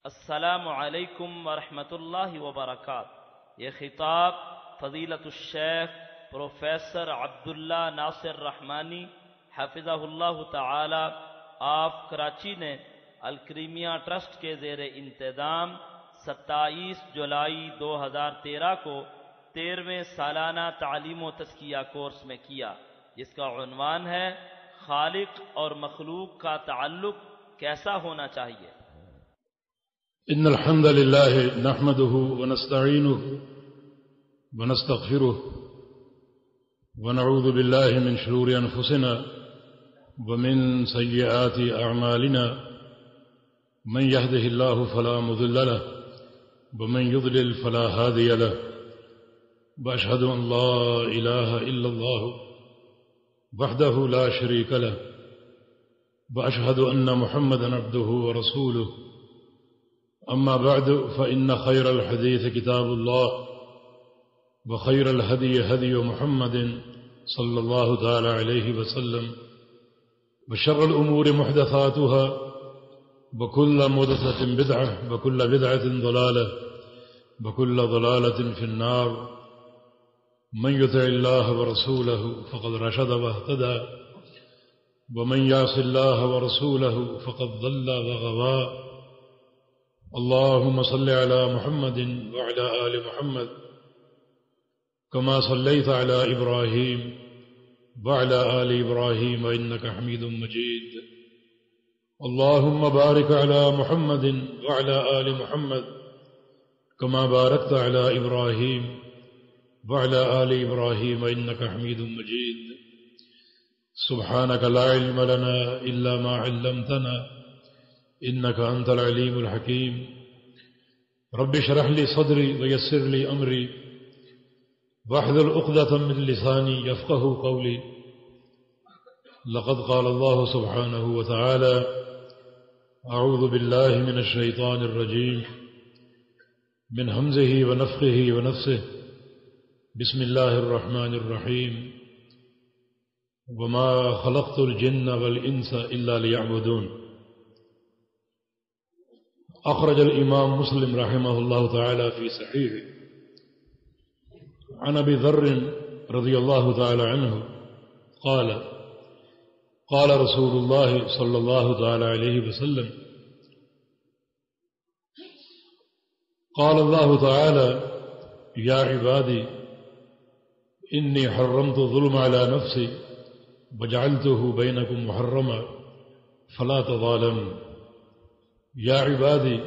السلام علیکم ورحمۃ اللہ وبرکاتہ۔ یہ خطاب فضیلت الشیخ پروفیسر عبداللہ ناصر رحمانی حفظہ اللہ تعالی آف کراچی نے الکریمیہ ٹرسٹ کے زیر انتظام 27 جولائی 2013 کو 13ویں سالانہ تعلیم و تزکیہ کورس میں کیا، جس کا عنوان ہے خالق اور مخلوق کا تعلق کیسا ہونا چاہیے۔ إن الحمد لله نحمده ونستعينه ونستغفره ونعوذ بالله من شرور أنفسنا ومن سيئات أعمالنا، من يهده الله فلا مضل له ومن يضلل فلا هادي له، وأشهد أن لا إله إلا الله وحده لا شريك له، وأشهد أن محمدا عبده ورسوله. أما بعد فإن خير الحديث كتاب الله، وخير الهدي هدي محمد صلى الله تعالى عليه وسلم، وشر الأمور محدثاتها، وكل محدثة بدعة، وكل بدعة ضلالة، وكل ضلالة في النار. من يطع الله ورسوله فقد رشد واهتدى، ومن يعص الله ورسوله فقد ضل وغوى. اللهم صل على محمد وعلى آل محمد كما صليت على إبراهيم وعلى آل إبراهيم إنك حميد مجيد. اللهم بارك على محمد وعلى آل محمد كما باركت على إبراهيم وعلى آل إبراهيم إنك حميد مجيد. سبحانك لا علم لنا إلا ما علمتنا إنك أنت العليم الحكيم. رب اشرح لي صدري ويسر لي أمري واحلل عقدة من لساني يفقهوا قولي. لقد قال الله سبحانه وتعالى: أعوذ بالله من الشيطان الرجيم من همزه ونفخه ونفسه. بسم الله الرحمن الرحيم. وما خلقت الجن والإنس إلا ليعبدون. أخرج الإمام مسلم رحمه الله تعالى في صحيحه عن أبي ذر رضي الله تعالى عنه قال: قال رسول الله صلى الله تعالى عليه وسلم: قال الله تعالى: يا عبادي إني حرمت الظلم على نفسي وجعلته بينكم محرما فلا تظالموا. يا عبادي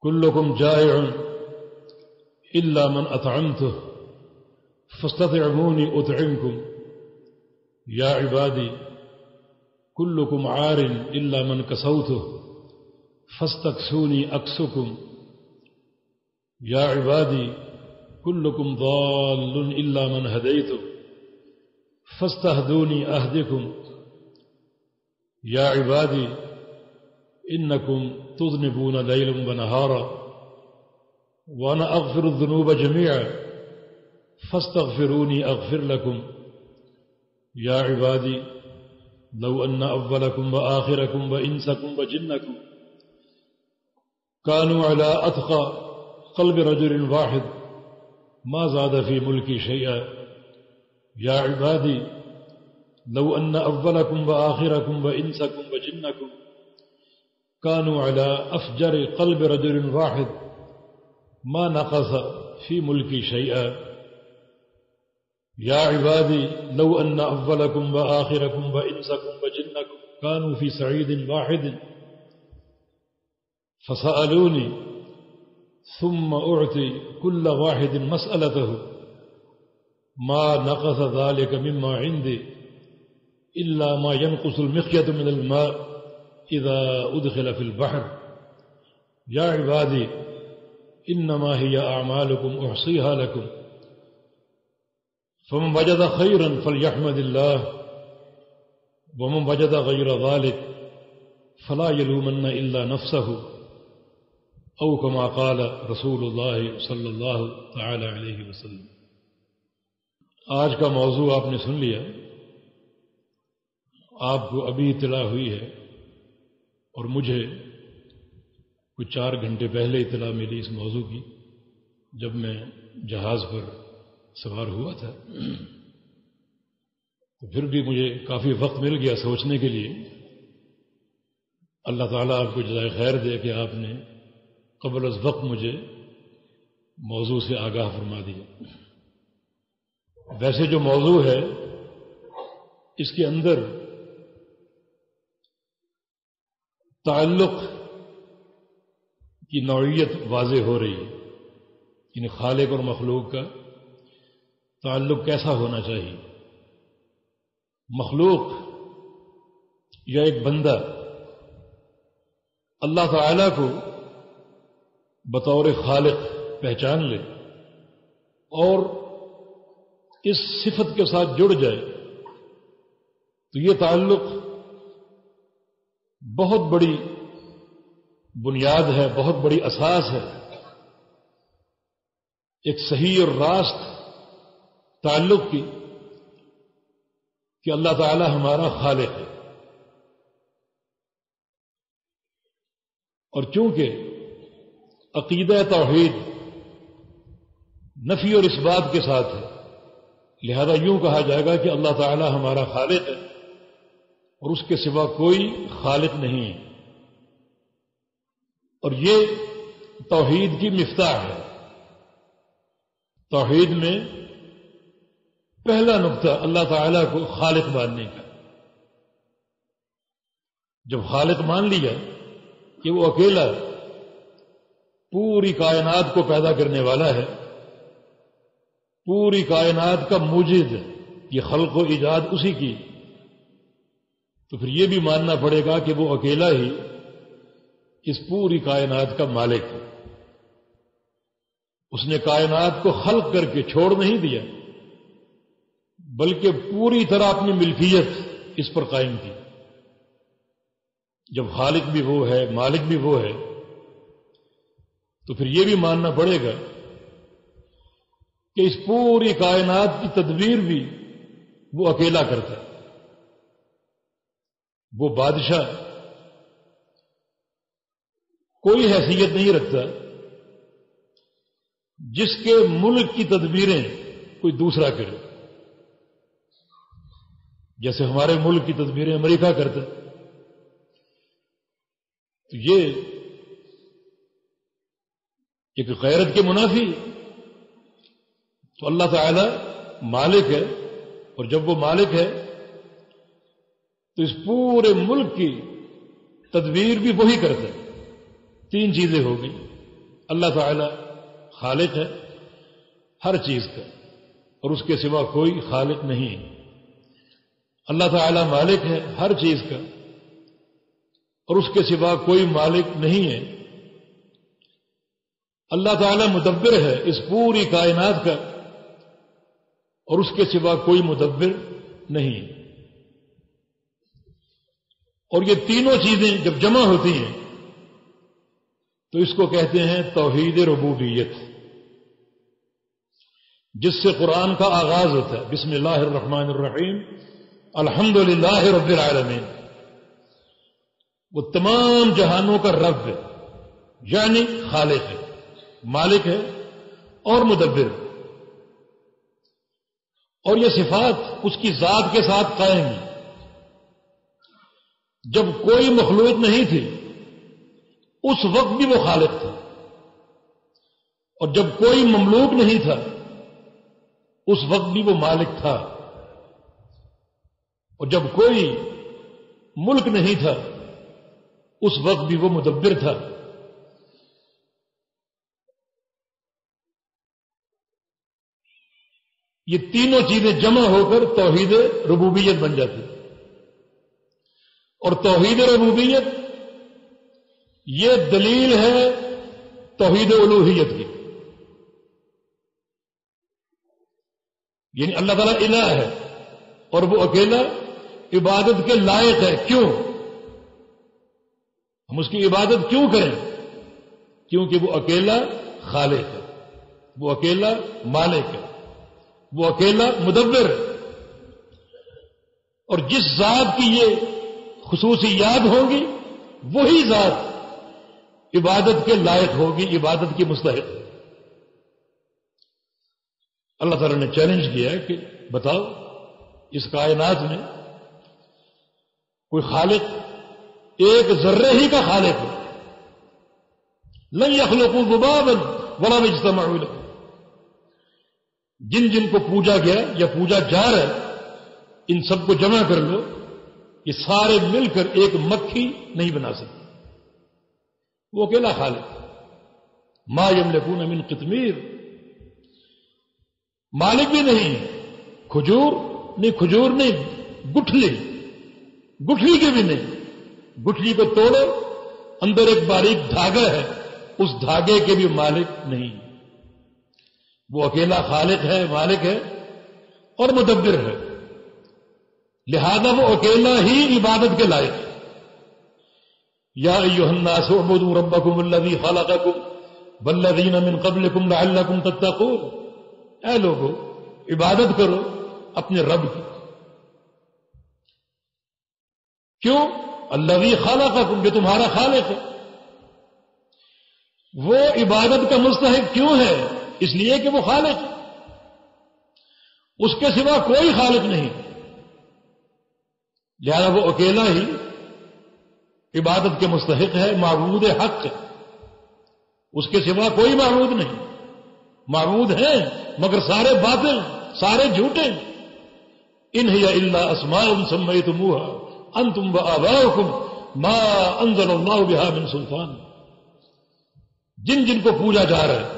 كلكم جائع إلا من أطعمته فاستطعموني أطعمكم. يا عبادي كلكم عار إلا من كسوته فاستكسوني أكسكم. يا عبادي كلكم ضال إلا من هديته فاستهدوني أهدكم. يا عبادي إنكم تذنبون ليلا ونهارا وأنا أغفر الذنوب جميعا فاستغفروني أغفر لكم. يا عبادي لو أن أولكم وآخركم وإنسكم وجنكم كانوا على أتقى قلب رجل واحد ما زاد في ملكي شيئا. يا عبادي لو أن أولكم وآخركم وإنسكم وجنكم كانوا على أفجر قلب رجل واحد ما نقص في ملكي شيئا. يا عبادي لو أن أولكم وآخركم وإنسكم وجنكم كانوا في سعيد واحد فسألوني ثم أعطي كل واحد مسألته ما نقص ذلك مما عندي إلا ما ينقص المخيط من الماء إذا أدخل في البحر. يا عبادي إنما هي أعمالكم أحصيها لكم فمن وجد خيرا فليحمد الله ومن وجد غير ذلك فلا يلومن إلا نفسه أو كما قال رسول الله صلى الله تعالى عليه وسلم. آج کا موضوع آپ نے سن لیا، آپ کو ابھی اطلاع ہوئی ہے اور مجھے کچھ 4 گھنٹے پہلے اطلاع ملی اس موضوع کی جب میں جہاز پر سوار ہوا تھا، تو پھر بھی مجھے کافی وقت مل گیا سوچنے کے لیے۔ اللہ تعالیٰ آپ کو جزائے خیر دے کہ آپ نے قبل از وقت مجھے موضوع سے آگاہ فرما دیا۔ ویسے جو موضوع ہے اس کے اندر تعلق کی نوعیت واضح ہو رہی ہے، یعنی خالق اور مخلوق کا تعلق کیسا ہونا چاہیے۔ مخلوق یا ایک بندہ اللہ تعالی کو بطور خالق پہچان لے اور اس صفت کے ساتھ جڑ جائے تو یہ تعلق بہت بڑی بنیاد ہے، بہت بڑی اساس ہے ایک صحیح اور راست تعلق کی کہ اللہ تعالی ہمارا خالق ہے۔ اور چونکہ عقیدہ توحید نفی اور اثبات کے ساتھ ہے، لہذا یوں کہا جائے گا کہ اللہ تعالی ہمارا خالق ہے اور اس کے سوا کوئی خالق نہیں ہے، اور یہ توحید کی مفتاح ہے۔ توحید میں پہلا نقطہ اللہ تعالیٰ کو خالق ماننے کا۔ جب خالق مان لیا کہ وہ اکیلا پوری کائنات کو پیدا کرنے والا ہے، پوری کائنات کا موجد، یہ خلق و ایجاد اسی کی، تو پھر یہ بھی ماننا پڑے گا کہ وہ اکیلا ہی اس پوری کائنات کا مالک ہے۔ اس نے کائنات کو خلق کر کے چھوڑ نہیں دیا، بلکہ پوری طرح اپنی ملکیت اس پر قائم کی۔ جب خالق بھی وہ ہے، مالک بھی وہ ہے، تو پھر یہ بھی ماننا پڑے گا کہ اس پوری کائنات کی تدبیر بھی وہ اکیلا کرتا ہے۔ وہ بادشاہ کوئی حیثیت نہیں رکھتا جس کے ملک کی تدبیریں کوئی دوسرا کرے، جیسے ہمارے ملک کی تدبیریں امریکہ کرتا، تو یہ ایک غیرت کے منافی۔ تو اللہ تعالی مالک ہے، اور جب وہ مالک ہے تو اس پورے ملک کی تدبیر بھی وہی کرتا ہے۔ 3 چیزیں ہو گئی، اللہ تعالی خالق ہے ہر چیز کا اور اس کے سوا کوئی خالق نہیں ہے، اللہ تعالی مالک ہے ہر چیز کا اور اس کے سوا کوئی مالک نہیں ہے، اللہ تعالی مدبر ہے اس پوری کائنات کا اور اس کے سوا کوئی مدبر نہیں ہے۔ اور یہ تینوں چیزیں جب جمع ہوتی ہیں تو اس کو کہتے ہیں توحید ربوبیت، جس سے قرآن کا آغاز ہوتا ہے، بسم اللہ الرحمن الرحیم الحمدللہ رب العالمین۔ وہ تمام جہانوں کا رب ہے، یعنی خالق ہے، مالک ہے اور مدبر، اور یہ صفات اس کی ذات کے ساتھ قائم ہے۔ جب کوئی مخلوق نہیں تھی اس وقت بھی وہ خالق تھا، اور جب کوئی مملوک نہیں تھا اس وقت بھی وہ مالک تھا، اور جب کوئی ملک نہیں تھا اس وقت بھی وہ مدبر تھا۔ یہ تینوں چیزیں جمع ہو کر توحید ربوبیت بن جاتی، اور توحید ربوبیت یہ دلیل ہے توحید الوہیت کی، یعنی اللہ تعالیٰ الہ ہے اور وہ اکیلا عبادت کے لائق ہے۔ کیوں؟ ہم اس کی عبادت کیوں کریں؟ کیونکہ وہ اکیلا خالق ہے، وہ اکیلا مالک ہے، وہ اکیلا مدبر ہے، اور جس ذات کی یہ خصوصیات ہوں گی وہی ذات عبادت کے لائق ہوگی، عبادت کی مستحق۔ اللہ تعالیٰ نے چیلنج کیا ہے کہ بتاؤ اس کائنات میں کوئی خالق، ایک ذرے ہی کا خالق ہے، لن يخلقوا ذبابا ولا يجتمعوا له، جن جن کو پوجا گیا یا پوجا جا رہا ہے ان سب کو جمع کر لو، یہ سارے مل کر ایک مکھی نہیں بنا سکتے، وہ اکیلا خالق۔ ما یملکون من قطمیر، مالک بھی نہیں، کھجور نہیں، گٹھلی کے بھی نہیں، گٹھلی کو توڑو اندر ایک باریک دھاگا ہے، اس دھاگے کے بھی مالک نہیں، وہ اکیلا خالق ہے، مالک ہے اور مدبر ہے، لہذا وہ اکیلا ہی عبادت کے لائق ہے۔ یا ایھا الناس اعبدوا ربکم الذی خلقکم والذین من قبلکم لعلکم تتقون، اے لوگو عبادت کرو اپنے رب کی۔ کیوں؟ الذی خلقکم، جو تمہارا خالق ہے۔ وہ عبادت کا مستحق کیوں ہے؟ اس لیے کہ وہ خالق ہے، اس کے سوا کوئی خالق نہیں، لہذا وہ اکیلا ہی عبادت کے مستحق ہے، معبود حق ہے، اس کے سوا کوئی معبود نہیں۔ معبود ہیں مگر سارے باطل، سارے جھوٹے۔ ان ہی الا اسماء سمیتموها انتم وآباؤکم ما انزل اللہ بہا من سلطان، جن جن کو پوجا جا رہا ہے،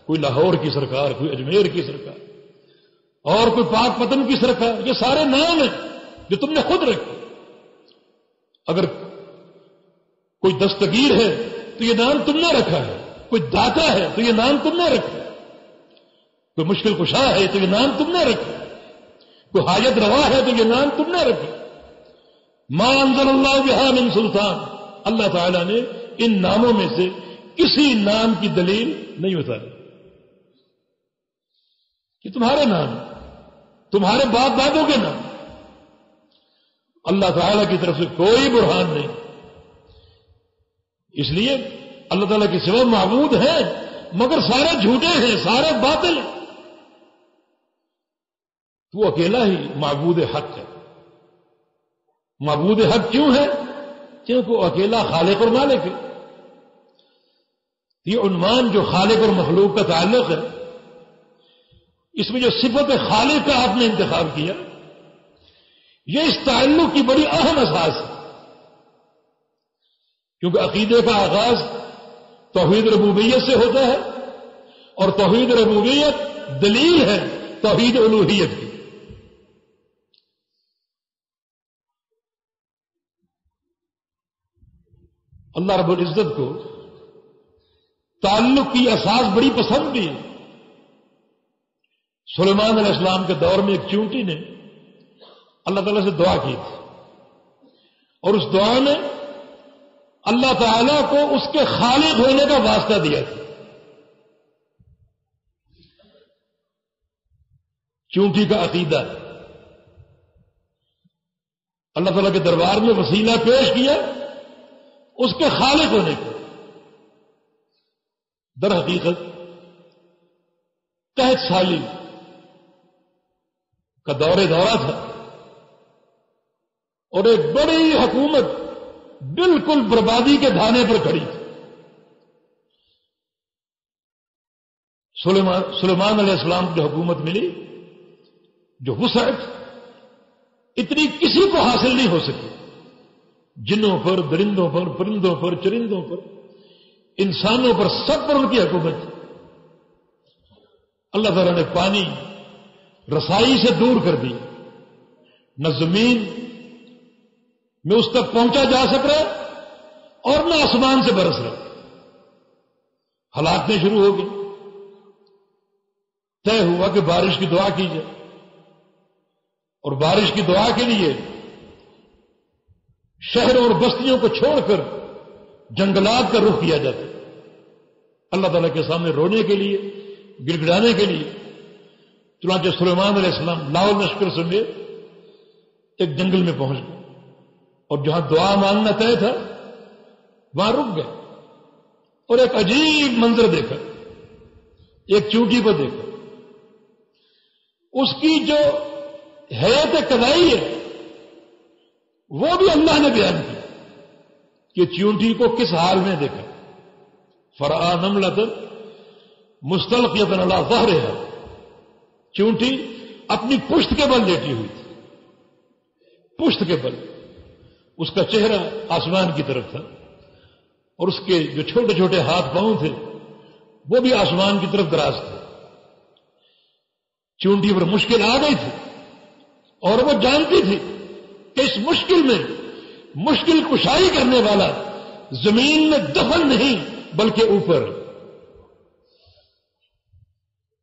کوئی لاہور کی سرکار، کوئی اجمیر کی سرکار، اور کوئی پاک پتن کی سرکار، یہ سارے نام ہیں جو تم نے خود رکھے۔ اگر کوئی دستگیر ہے تو یہ نام تم نے رکھا ہے، کوئی داتا ہے تو یہ نام تم نے رکھا ہے، کوئی مشکل کشا ہے تو یہ نام تم نے رکھا ہے، کوئی حاجت روا ہے تو یہ نام تم نے رکھا۔ ما انزل اللہ بہا من سلطان، اللہ تعالیٰ نے ان ناموں میں سے کسی نام کی دلیل نہیں بتائی، کہ تمہارے نام، تمہارے باپ دادوں کے نام، اللہ تعالیٰ کی طرف سے کوئی برہان نہیں۔ اس لیے اللہ تعالیٰ کے سوا معبود ہیں مگر سارے جھوٹے ہیں، سارے باطل ہیں، تو وہ اکیلا ہی معبود حق ہے۔ معبود حق کیوں ہے؟ کیونکہ وہ اکیلا خالق اور مالک ہے۔ یہ عنوان جو خالق اور مخلوق کا تعلق ہے، اس میں جو صفت خالق کا آپ نے انتخاب کیا، یہ اس تعلق کی بڑی اہم اساس ہے، کیونکہ عقیدے کا آغاز توحید ربوبیت سے ہوتا ہے، اور توحید ربوبیت دلیل ہے توحید الوہیت کی۔ اللہ رب العزت کو تعلق کی اساس بڑی پسند بھی ہے۔ سلیمان علیہ السلام کے دور میں ایک چونٹی نے اللہ تعالیٰ سے دعا کی تھی، اور اس دعا میں اللہ تعالیٰ کو اس کے خالق ہونے کا واسطہ دیا تھا۔ چونٹی کا عقیدہ اللہ تعالیٰ کے دربار میں وسیلہ پیش کیا اس کے خالق ہونے کو۔ در حقیقت قحط سالی کا دورہ تھا، اور ایک بڑی حکومت بالکل بربادی کے دھانے پر کھڑی تھی۔ سلیمان علیہ السلام کی حکومت ملی جو وسعت اتنی کسی کو حاصل نہیں ہو سکی، جنوں پر، درندوں پر، پرندوں پر، چرندوں پر، انسانوں پر، سب پر ان کی حکومت تھی۔ اللہ تعالیٰ نے پانی رسائی سے دور کر دی، نہ زمین میں اس تک پہنچا جا سک رہا اور نہ آسمان سے برس رہا، ہلاکتیں شروع ہو گئی۔ طے ہوا کہ بارش کی دعا کی جائے، اور بارش کی دعا کے لیے شہروں اور بستیوں کو چھوڑ کر جنگلات کا رخ کیا جاتا ہے، اللہ تعالیٰ کے سامنے رونے کے لیے، گڑگڑانے کے لیے۔ چنانچہ سلیمان علیہ السلام لاؤ لشکر سمیت ایک جنگل میں پہنچ گئے، اور جہاں دعا مانگنا طے تھا وہاں رک گئے، اور ایک عجیب منظر دیکھا، ایک چونٹی کو دیکھا، اس کی جو حیات قضائی ہے وہ بھی اللہ نے بیان کی کہ چونٹی کو کس حال میں دیکھا. فرآ نملۃ مستلقیۃ علی ظہرہا، چونٹی اپنی پشت کے بل لیٹی ہوئی تھی، پشت کے بل. اس کا چہرہ آسمان کی طرف تھا اور اس کے جو چھوٹے چھوٹے ہاتھ پاؤں تھے وہ بھی آسمان کی طرف دراز تھے. چونٹی پر مشکل آ گئی تھی اور وہ جانتی تھی کہ اس مشکل میں مشکل کشائی کرنے والا زمین میں دفن نہیں بلکہ اوپر.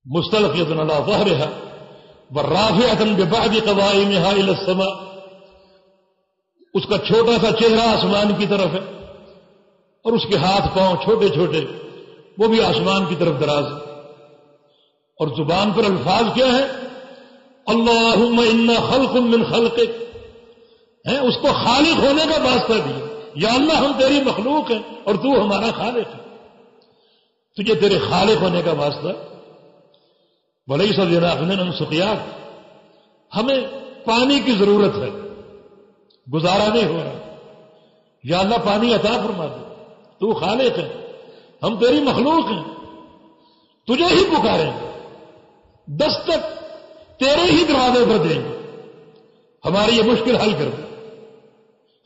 مستلقیۃ علی ظہرہا ورافعۃ ببعض قوائمہا الی السماء، اس کا چھوٹا سا چہرہ آسمان کی طرف ہے اور اس کے ہاتھ پاؤں چھوٹے چھوٹے وہ بھی آسمان کی طرف دراز. اور زبان پر الفاظ کیا ہے؟ اللہم انا خلق من خلقک، ہے اس کو خالق ہونے کا واسطہ دیا. یا اللہ ہم تیری مخلوق ہیں اور تو ہمارا خالق ہے، تجھے تیرے خالق ہونے کا واسطہ. ولیس بغنی عن سقیاک، ہمیں پانی کی ضرورت ہے، گزارا نہیں ہو رہا، یا اللہ پانی عطا فرما دے، تو خالق ہے، ہم تیری مخلوق ہیں، تجھے ہی پکاریں گے، دستک تیرے ہی دروازے پر دیں گے، ہماری یہ مشکل حل کر دے،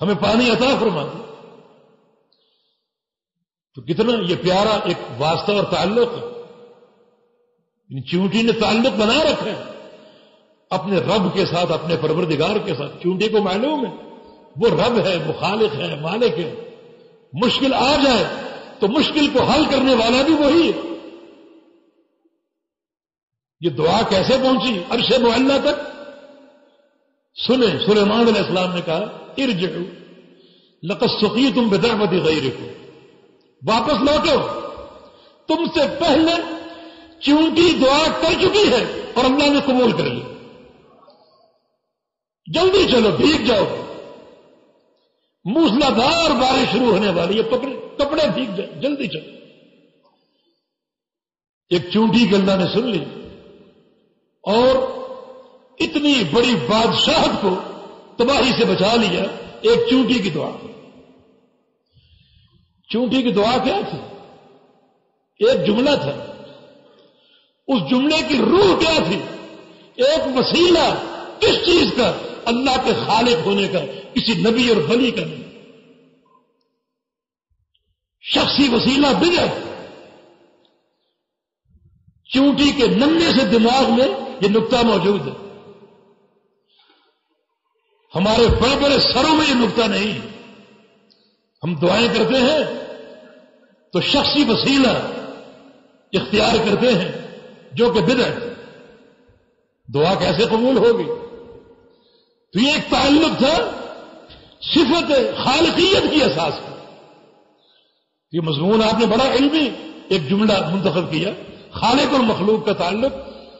ہمیں پانی عطا فرما دے. تو کتنا یہ پیارا ایک واسطہ اور تعلق ہے. چونٹی نے تعلق بنا رکھا ہے اپنے رب کے ساتھ، اپنے پروردگار کے ساتھ. چونٹی کو معلوم ہے وہ رب ہے، وہ خالق ہے، مالک ہے. مشکل آ جائے تو مشکل کو حل کرنے والا بھی وہی ہے. یہ دعا کیسے پہنچی عرش معلیٰ تک؟ سنیں، سلیمان علیہ السلام نے کہا ارجعوا لقد سقیتم بدعوۃ غیرکم، واپس لوٹو، تم سے پہلے چونٹی دعا کر چکی ہے اور اللہ نے قبول کر لی. جلدی چلو، بھیگ جاؤ، موسلادھار بارش شروع ہونے والی ہے، کپڑے بھیگ جائیں، جلدی چلو. ایک چونٹی کی اللہ نے سن لی اور اتنی بڑی بادشاہت کو تباہی سے بچا لیا ایک چونٹی کی دعا. چونٹی کی دعا کیا تھی؟ ایک جملہ تھا، اس جملے کی روح کیا تھی؟ ایک وسیلہ کس چیز کا؟ اللہ کے خالق ہونے کا، کسی نبی اور ولی کا نہیں. شخصی وسیلہ بدعت. چونٹی کے ننے سے دماغ میں یہ نقطہ موجود ہے، ہمارے بڑے بڑے سروں میں یہ نقطہ نہیں. ہم دعائیں کرتے ہیں تو شخصی وسیلہ اختیار کرتے ہیں جو کہ بدعت. دعا کیسے قبول ہوگی؟ تو یہ ایک تعلق تھا صفت خالقیت کی اساس کا. یہ مضمون آپ نے بڑا علمی ایک جملہ منتخب کیا، خالق اور مخلوق کا تعلق.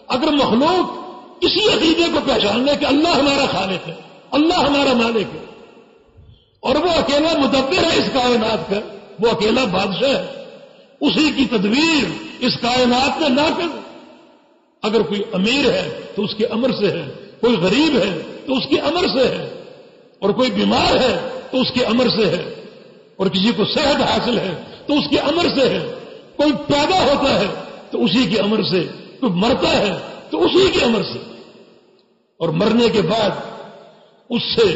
اگر مخلوق اسی عقیدے کو پہچان لے کہ اللہ ہمارا خالق ہے، اللہ ہمارا مالک ہے اور وہ اکیلا مدبر ہے اس کائنات کا، وہ اکیلا بادشاہ ہے، اسی کی تدبیر اس کائنات میں نافذ. اگر کوئی امیر ہے تو اس کے امر سے ہے، کوئی غریب ہے تو اس کے امر سے ہے، اور کوئی بیمار ہے تو اس کے امر سے ہے، اور کسی کو صحت حاصل ہے تو اس کے امر سے ہے، کوئی پیدا ہوتا ہے تو اسی کے امر سے، کوئی مرتا ہے تو اسی کے امر سے، اور مرنے کے بعد اس سے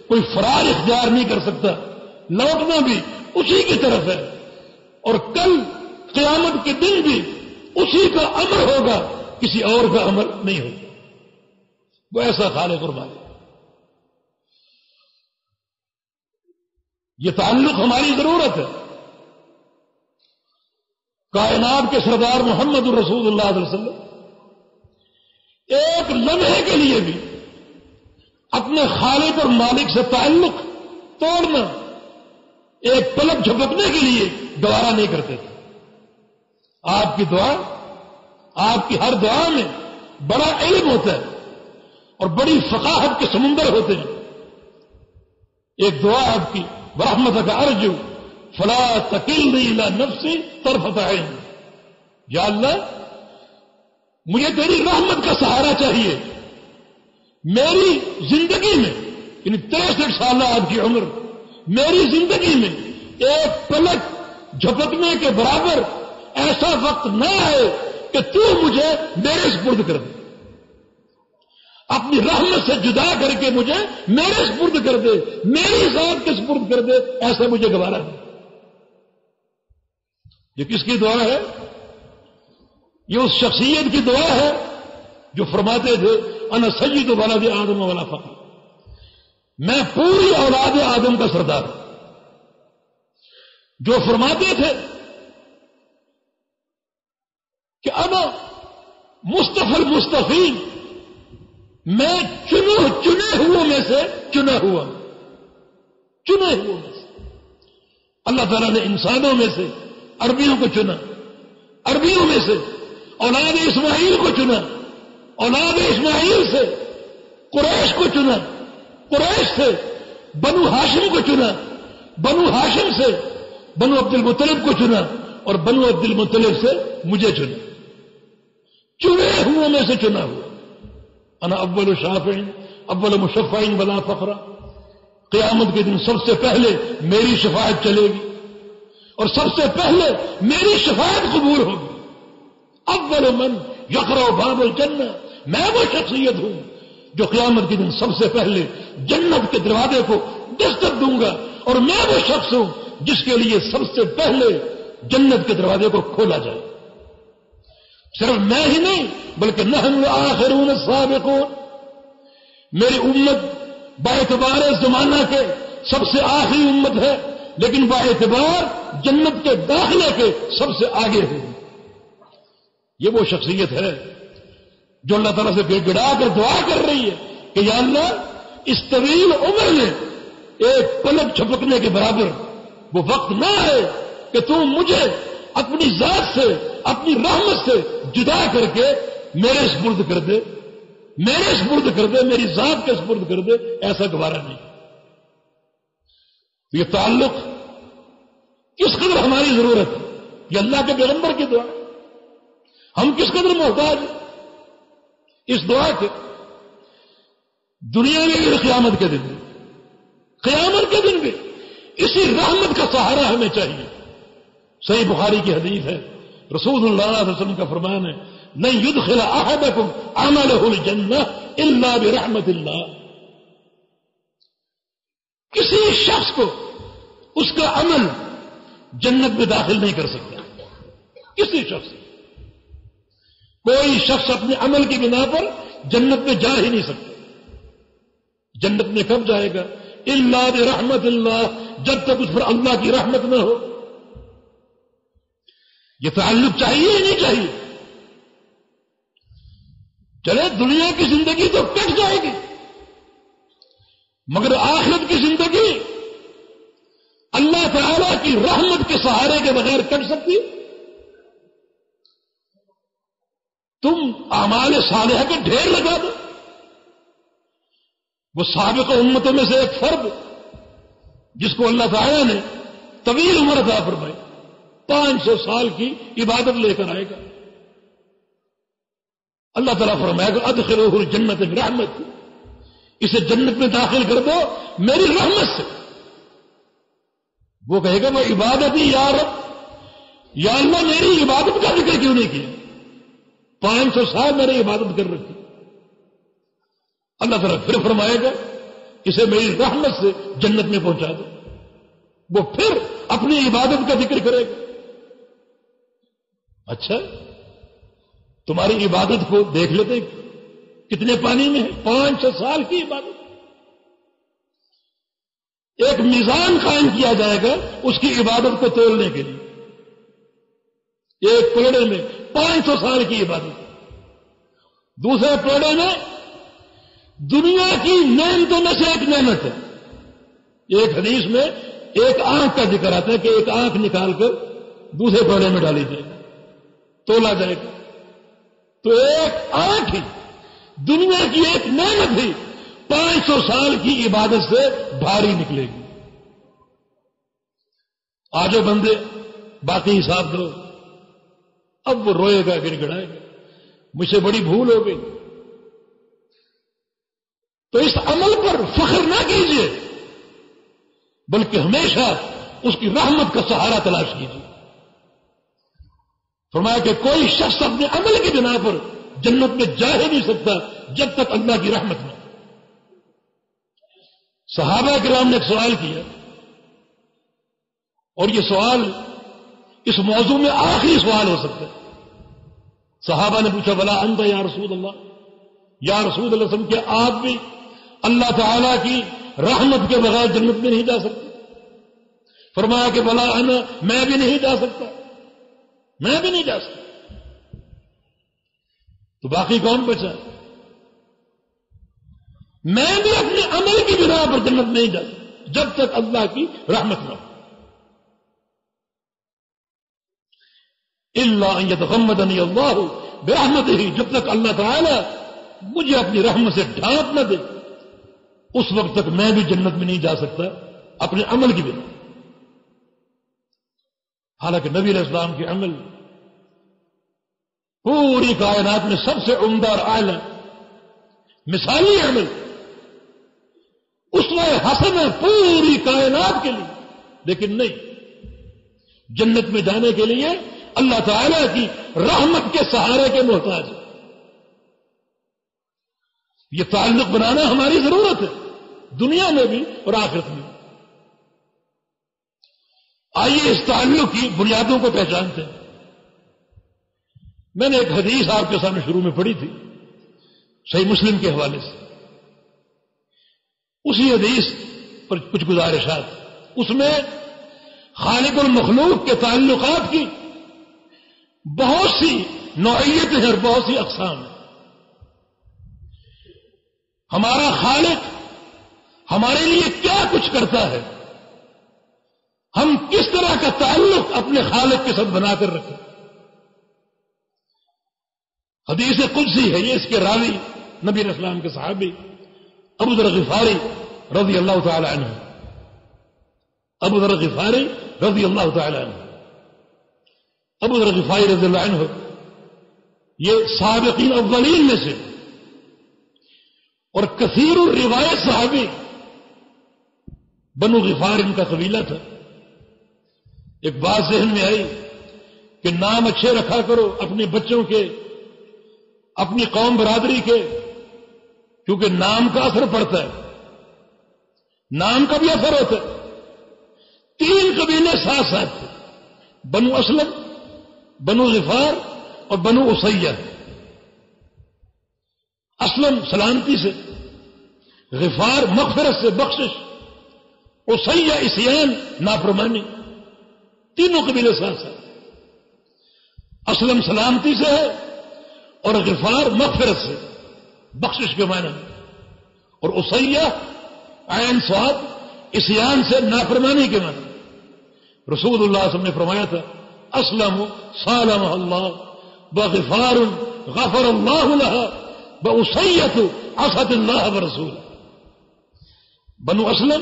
کوئی فرار اختیار نہیں کر سکتا، لوٹنا بھی اسی کی طرف ہے، اور کل قیامت کے دن بھی اسی کا امر ہوگا، کسی اور کا امر نہیں ہوگا. وہ ایسا خالق اور مالک. یہ تعلق ہماری ضرورت ہے. کائنات کے سردار محمد الرسول اللہ علیہ وسلم ایک لمحے کے لیے بھی اپنے خالق اور مالک سے تعلق توڑنا، ایک پلک جھپکنے کے لیے گوارا نہیں کرتے تھے. آپ کی دعا، آپ کی ہر دعا میں بڑا علم ہوتا ہے اور بڑی فقاہت کے سمندر ہوتے ہیں. ایک دعا آپ کی برحمتک ارجو فلا تکلنی الی نفسی طرفۃ عین. یا اللہ مجھے تیری رحمت کا سہارا چاہیے. میری زندگی میں یعنی 63 سالہ آپ کی عمر، میری زندگی میں ایک پلک جھپکنے کے برابر ایسا وقت نہ آئے کہ تو مجھے میرے سپرد کر دے، اپنی رحمت سے جدا کر کے مجھے میرے سپرد کر دے، میری ذات کے سپرد کر دے، ایسا مجھے گوارا دے. یہ کس کی دعا ہے؟ یہ اس شخصیت کی دعا ہے جو فرماتے تھے انا سید ولد آدم ولا فخر، میں پوری اولاد آدم کا سردار ہوں. جو فرماتے تھے کہ انا مصطفی المصطفین، میں چنے ہوئے میں سے چنا ہوا، چنے ہوئے میں سے. اللہ تعالیٰ نے انسانوں میں سے عربیوں کو چنا، عربیوں میں سے اولاد اسماعیل کو چنا، اولاد اسماعیل سے قریش کو چنا، قریش سے بنو ہاشم کو چنا، بنو ہاشم سے بنو عبد المطلب کو چنا، اور بنو عبد المطلب سے مجھے چنا. چنے ہوئے میں سے چنا ہوا. انا اول شافع اول مشفع ولا فخر. قیامت کے دن سب سے پہلے میری شفاعت چلے گی اور سب سے پہلے میری شفاعت قبول ہوگی. اول من یقرع باب الجنہ، میں وہ شخصیت ہوں جو قیامت کے دن سب سے پہلے جنت کے دروازے کو دستک دوں گا، اور میں وہ شخص ہوں جس کے لیے سب سے پہلے جنت کے دروازے کو کھولا جائے. صرف میں ہی نہیں بلکہ نحن الآخرون السابقون، میری امت باعتبار زمانہ کے سب سے آخری امت ہے، لیکن باعتبار جنت کے داخلے کے سب سے آگے ہے. یہ وہ شخصیت ہے جو اللہ تعالیٰ سے گڑ گڑا کر دعا کر رہی ہے کہ یا اللہ اس طویل عمر میں ایک پلک جھپکنے کے برابر وہ وقت نہ آئے کہ تم مجھے اپنی ذات سے، اپنی رحمت سے جدا کر کے میرے سپرد کر دے، میرے سپرد کر دے، میری ذات کے سپرد کر دے. ایسا گوارا نہیں. یہ تعلق کس قدر ہماری ضرورت ہے. یہ اللہ کے پیغمبر کی دعا. ہم کس قدر محتاج ہیں اس دعا کے. دنیا میں بھی قیامت کے دن بھی، قیامت کے دن بھی اسی رحمت کا سہارا ہمیں چاہیے. صحیح بخاری کی حدیث ہے، رسول اللہ صلی اللہ علیہ وسلم کا فرمان ہے لن يدخل احدكم عمله الجنہ الا برحمت اللہ. کسی شخص کو اس کا عمل جنت میں داخل نہیں کر سکتا. کسی شخص، کوئی شخص اپنے عمل کی بنا پر جنت میں جا ہی نہیں سکتا. جنت میں کب جائے گا؟ الا برحمت اللہ، جب تک اس پر اللہ کی رحمت نہ ہو. یہ تعلق چاہیے ہی نہیں چاہیے. چلے دنیا کی زندگی تو کٹ جائے گی، مگر آخرت کی زندگی اللہ تعالی کی رحمت کے سہارے کے بغیر کٹ سکتی. تم اعمال صالحہ کے ڈھیر لگا دو. وہ سابق امتوں میں سے ایک فرد جس کو اللہ تعالی نے طویل عمر عطا فرمائی، 500 سال کی عبادت لے کر آئے گا. اللہ تعالیٰ فرمائے گا ادخلوہ الجنت برحمت، اسے جنت میں داخل کر دو میری رحمت سے. وہ کہے گا وہ عبادت ہی یا رب، یا اللہ میری عبادت کا ذکر کیوں نہیں کیا؟ 500 سال میں نے عبادت کر رکھی. اللہ تعالیٰ پھر فرمائے گا اسے میری رحمت سے جنت میں پہنچا دو. وہ پھر اپنی عبادت کا ذکر کرے گا. اچھا تمہاری عبادت کو دیکھ لیتے کتنے پانی میں ہے. 500 سال کی عبادت. ایک میزان قائم کیا جائے گا اس کی عبادت کو تولنے کے لیے. ایک پیڑے میں 500 سال کی عبادت، دوسرے پیڑے میں دنیا کی نعمتوں میں سے ایک نعمت ہے. ایک حدیث میں ایک آنکھ کا ذکر آتا ہے کہ ایک آنکھ نکال کر دوسرے پیڑے میں ڈالی جائے گی، تولا جائے گا. تو ایک آنکھ ہی دنیا کی ایک نعمت ہی 500 سال کی عبادت سے بھاری نکلے گی. آجو بندے باقی حساب دو. اب وہ روئے گا گڑ گڑائے گا مجھ سے بڑی بھول ہو گئی. تو اس عمل پر فخر نہ کیجیے بلکہ ہمیشہ اس کی رحمت کا سہارا تلاش کیجیے. فرمایا کہ کوئی شخص اپنے عمل کی بنا پر جنت میں جا ہی نہیں سکتا جب تک اللہ کی رحمت نہ. صحابہ کرام نے ایک سوال کیا اور یہ سوال اس موضوع میں آخری سوال ہو سکتا ہے. صحابہ نے پوچھا بلا انت یا رسول اللہ، یا رسول اللہ صلی اللہ علیہ وسلم کہ آپ بھی اللہ تعالیٰ کی رحمت کے بغیر جنت میں نہیں جا سکتے؟ فرمایا کہ بلا انا، میں بھی نہیں جا سکتا، میں بھی نہیں جا سکتا. تو باقی کون بچا؟ میں بھی اپنے عمل کی بنا پر جنت نہیں جا سکتا جب تک اللہ کی رحمت نہ ہو. الا ان يتغمدني الله برحمته، جب تک اللہ تعالی مجھے اپنی رحمت سے ڈھانپ نہ دے اس وقت تک میں بھی جنت میں نہیں جا سکتا اپنے عمل کی بنا. حالانکہ نبی علیہ السلام کے عمل پوری کائنات میں سب سے عمدہ اور اعلی مثالی عمل، اسوہ حسن ہے پوری کائنات کے لیے. لیکن نہیں، جنت میں جانے کے لیے اللہ تعالیٰ کی رحمت کے سہارے کے محتاج ہے. یہ تعلق بنانا ہماری ضرورت ہے دنیا میں بھی اور آخرت میں. آئیے اس تعلق کی بنیادوں کو پہچانتے ہیں. میں نے ایک حدیث آپ کے سامنے شروع میں پڑھی تھی صحیح مسلم کے حوالے سے. اسی حدیث پر کچھ گزارشات. اس میں خالق المخلوق کے تعلقات کی بہت سی نوعیتیں ہیں اور بہت سی اقسام ہیں. ہمارا خالق ہمارے لیے کیا کچھ کرتا ہے، ہم کس طرح کا تعلق اپنے خالق کے ساتھ بنا کر رکھیں. حدیث قدسی ہے یہ، اس کے راوی نبی علیہ السلام کے صحابی ابو ذر غفاری رضی اللہ تعالی عنہ. ابو ذر غفاری رضی اللہ تعالی عنہ، ابو ذر غفاری رضی اللہ عنہ یہ سابقین اولین میں سے اور کثیر الروایت صحابی. بنو غفار ان کا قبیلہ تھا. ایک بات ذہن میں آئی کہ نام اچھے رکھا کرو اپنے بچوں کے، اپنی قوم برادری کے، کیونکہ نام کا اثر پڑتا ہے، نام کا بھی اثر ہوتا ہے. 3 قبیلے ساتھ ساتھ تھے، بنو اسلم، بنو غفار اور بنو اسیہ. اسلم سلامتی سے، غفار مغفرت سے بخشش، اسیہ عصیان نافرمانی. تینوں قبیلے ساتھ ساتھ. اسلم سلامتی سے ہے اور غفار مغفرت سے، بخشش کے معنی، اور اسیہ عین صاد عصیان سے، نافرمانی کے معنی. رسول اللہ صلی اللہ علیہ وسلم نے فرمایا تھا اسلم صالح اللہ بغفار غفر اللہ لها باسیۃ عصت اللہ ورسول. بنو اسلم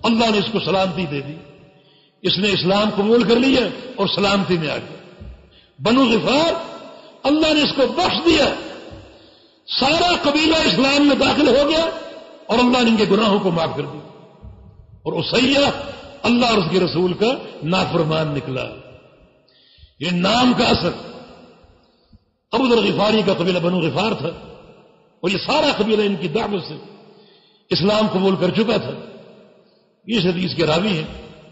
اللہ نے اس کو سلامتی دے دی، اس نے اسلام قبول کر لیا اور سلامتی میں آ گیا. بنو غفار اللہ نے اس کو بخش دیا، سارا قبیلہ اسلام میں داخل ہو گیا اور اللہ نے ان کے گناہوں کو معاف کر دیا. اور اسیہ اللہ اور اس کے رسول کا نافرمان نکلا. یہ نام کا اثر. ابو ذر غفاری کا قبیلہ بنو غفار تھا اور یہ سارا قبیلہ ان کی دعوت سے اسلام قبول کر چکا تھا. اس حدیث کے راوی ہیں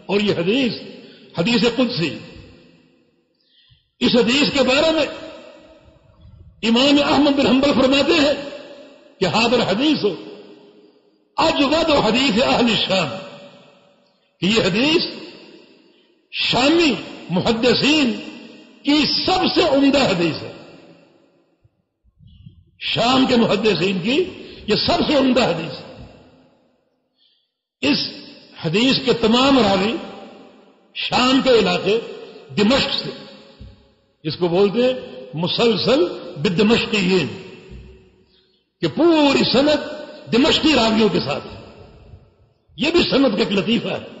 اور یہ حدیث قدسی. اس حدیث کے بارے میں امام احمد بن حنبل فرماتے ہیں کہ حاضر حدیث ہو اجود حدیث اہل شام، کہ یہ حدیث شامی محدثین کی سب سے عمدہ حدیث ہے. شام کے محدثین کی یہ سب سے عمدہ حدیث ہے. اس حدیث کے تمام راوی شام کے علاقے دمشق سے، اس کو بولتے ہیں مسلسل بدمشقیین، کہ پوری سند دمشقی راویوں کے ساتھ. یہ بھی سند کا ایک لطیفہ ہے.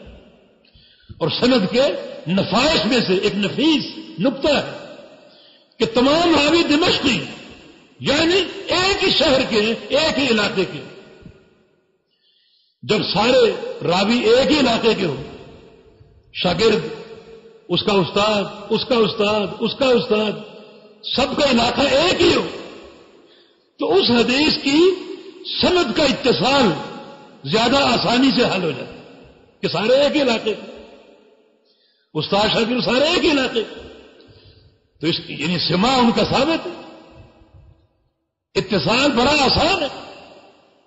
اور سند کے نفائس میں سے ایک نفیس نقطہ ہے کہ تمام راوی دمشقی، یعنی ایک ہی شہر کے، ایک ہی علاقے کے. جب سارے راوی ایک ہی علاقے کے ہو، شاگرد، اس کا استاد، اس کا استاد، اس کا استاد، سب کا علاقہ ایک ہی ہو، تو اس حدیث کی سند کا اتصال زیادہ آسانی سے حل ہو جاتا ہے کہ سارے ایک ہی علاقے کے، استاد شاگرد سارے ایک ہی علاقے کے. تو اس یعنی سما ان کا ثابت ہے. اتصال بڑا آسان ہے.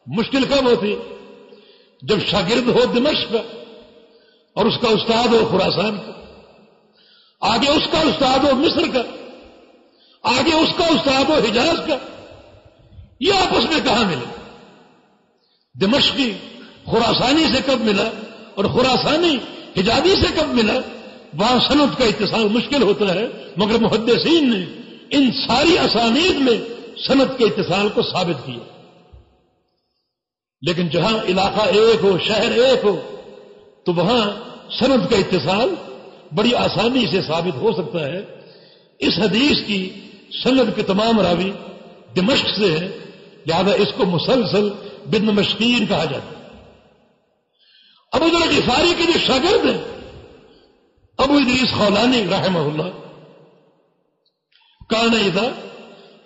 مشکل کب ہوتی؟ جب شاگرد ہو دمشق کا اور اس کا استاد ہو خراسان کا، آگے اس کا استاد ہو مصر کا، آگے اس کا استاد ہو حجاز کا. یہ آپس میں کہاں ملے؟ دمشقی خراسانی سے کب ملا اور خراسانی حجازی سے کب ملا؟ وہاں سند کا اتصال مشکل ہوتا ہے، مگر محدثین نے ان ساری اسانید میں سند کے اتصال کو ثابت کیا. لیکن جہاں علاقہ ایک ہو، شہر ایک ہو، تو وہاں سند کا اتصال بڑی آسانی سے ثابت ہو سکتا ہے. اس حدیث کی سند کے تمام راوی دمشق سے ہیں، لہذا اس کو مسلسل بدمشقین کہا جاتا ہے. ابو ذر غفاری کے جو شاگرد ہیں ابو ادریس خولانی رحمہ اللہ، کان اذا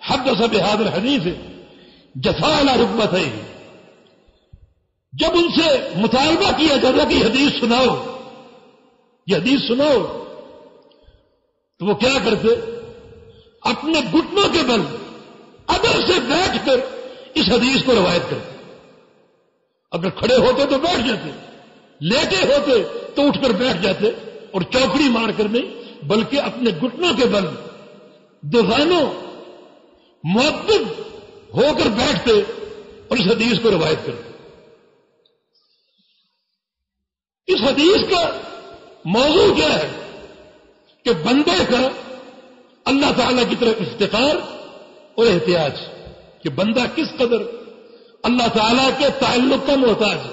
حدث بهذا الحديث جفا على ركبتيه، جب ان سے مطالبہ کیا جاتا کہ یہ حدیث سناؤ، یہ حدیث سناؤ، تو وہ کیا کرتے؟ اپنے گھٹنوں کے بل ادب سے بیٹھ کر اس حدیث کو روایت کرتے. اگر کھڑے ہوتے تو بیٹھ جاتے، لیٹے ہوتے تو اٹھ کر بیٹھ جاتے، اور چوکڑی مار کر نہیں بلکہ اپنے گھٹنوں کے بل دوغانوں مؤدب ہو کر بیٹھتے اور اس حدیث کو روایت کرتے. اس حدیث کا موضوع کیا ہے کہ بندے کا اللہ تعالیٰ کی طرف افتقار اور احتیاج، کہ بندہ کس قدر اللہ تعالیٰ کے تعلق کا محتاج ہے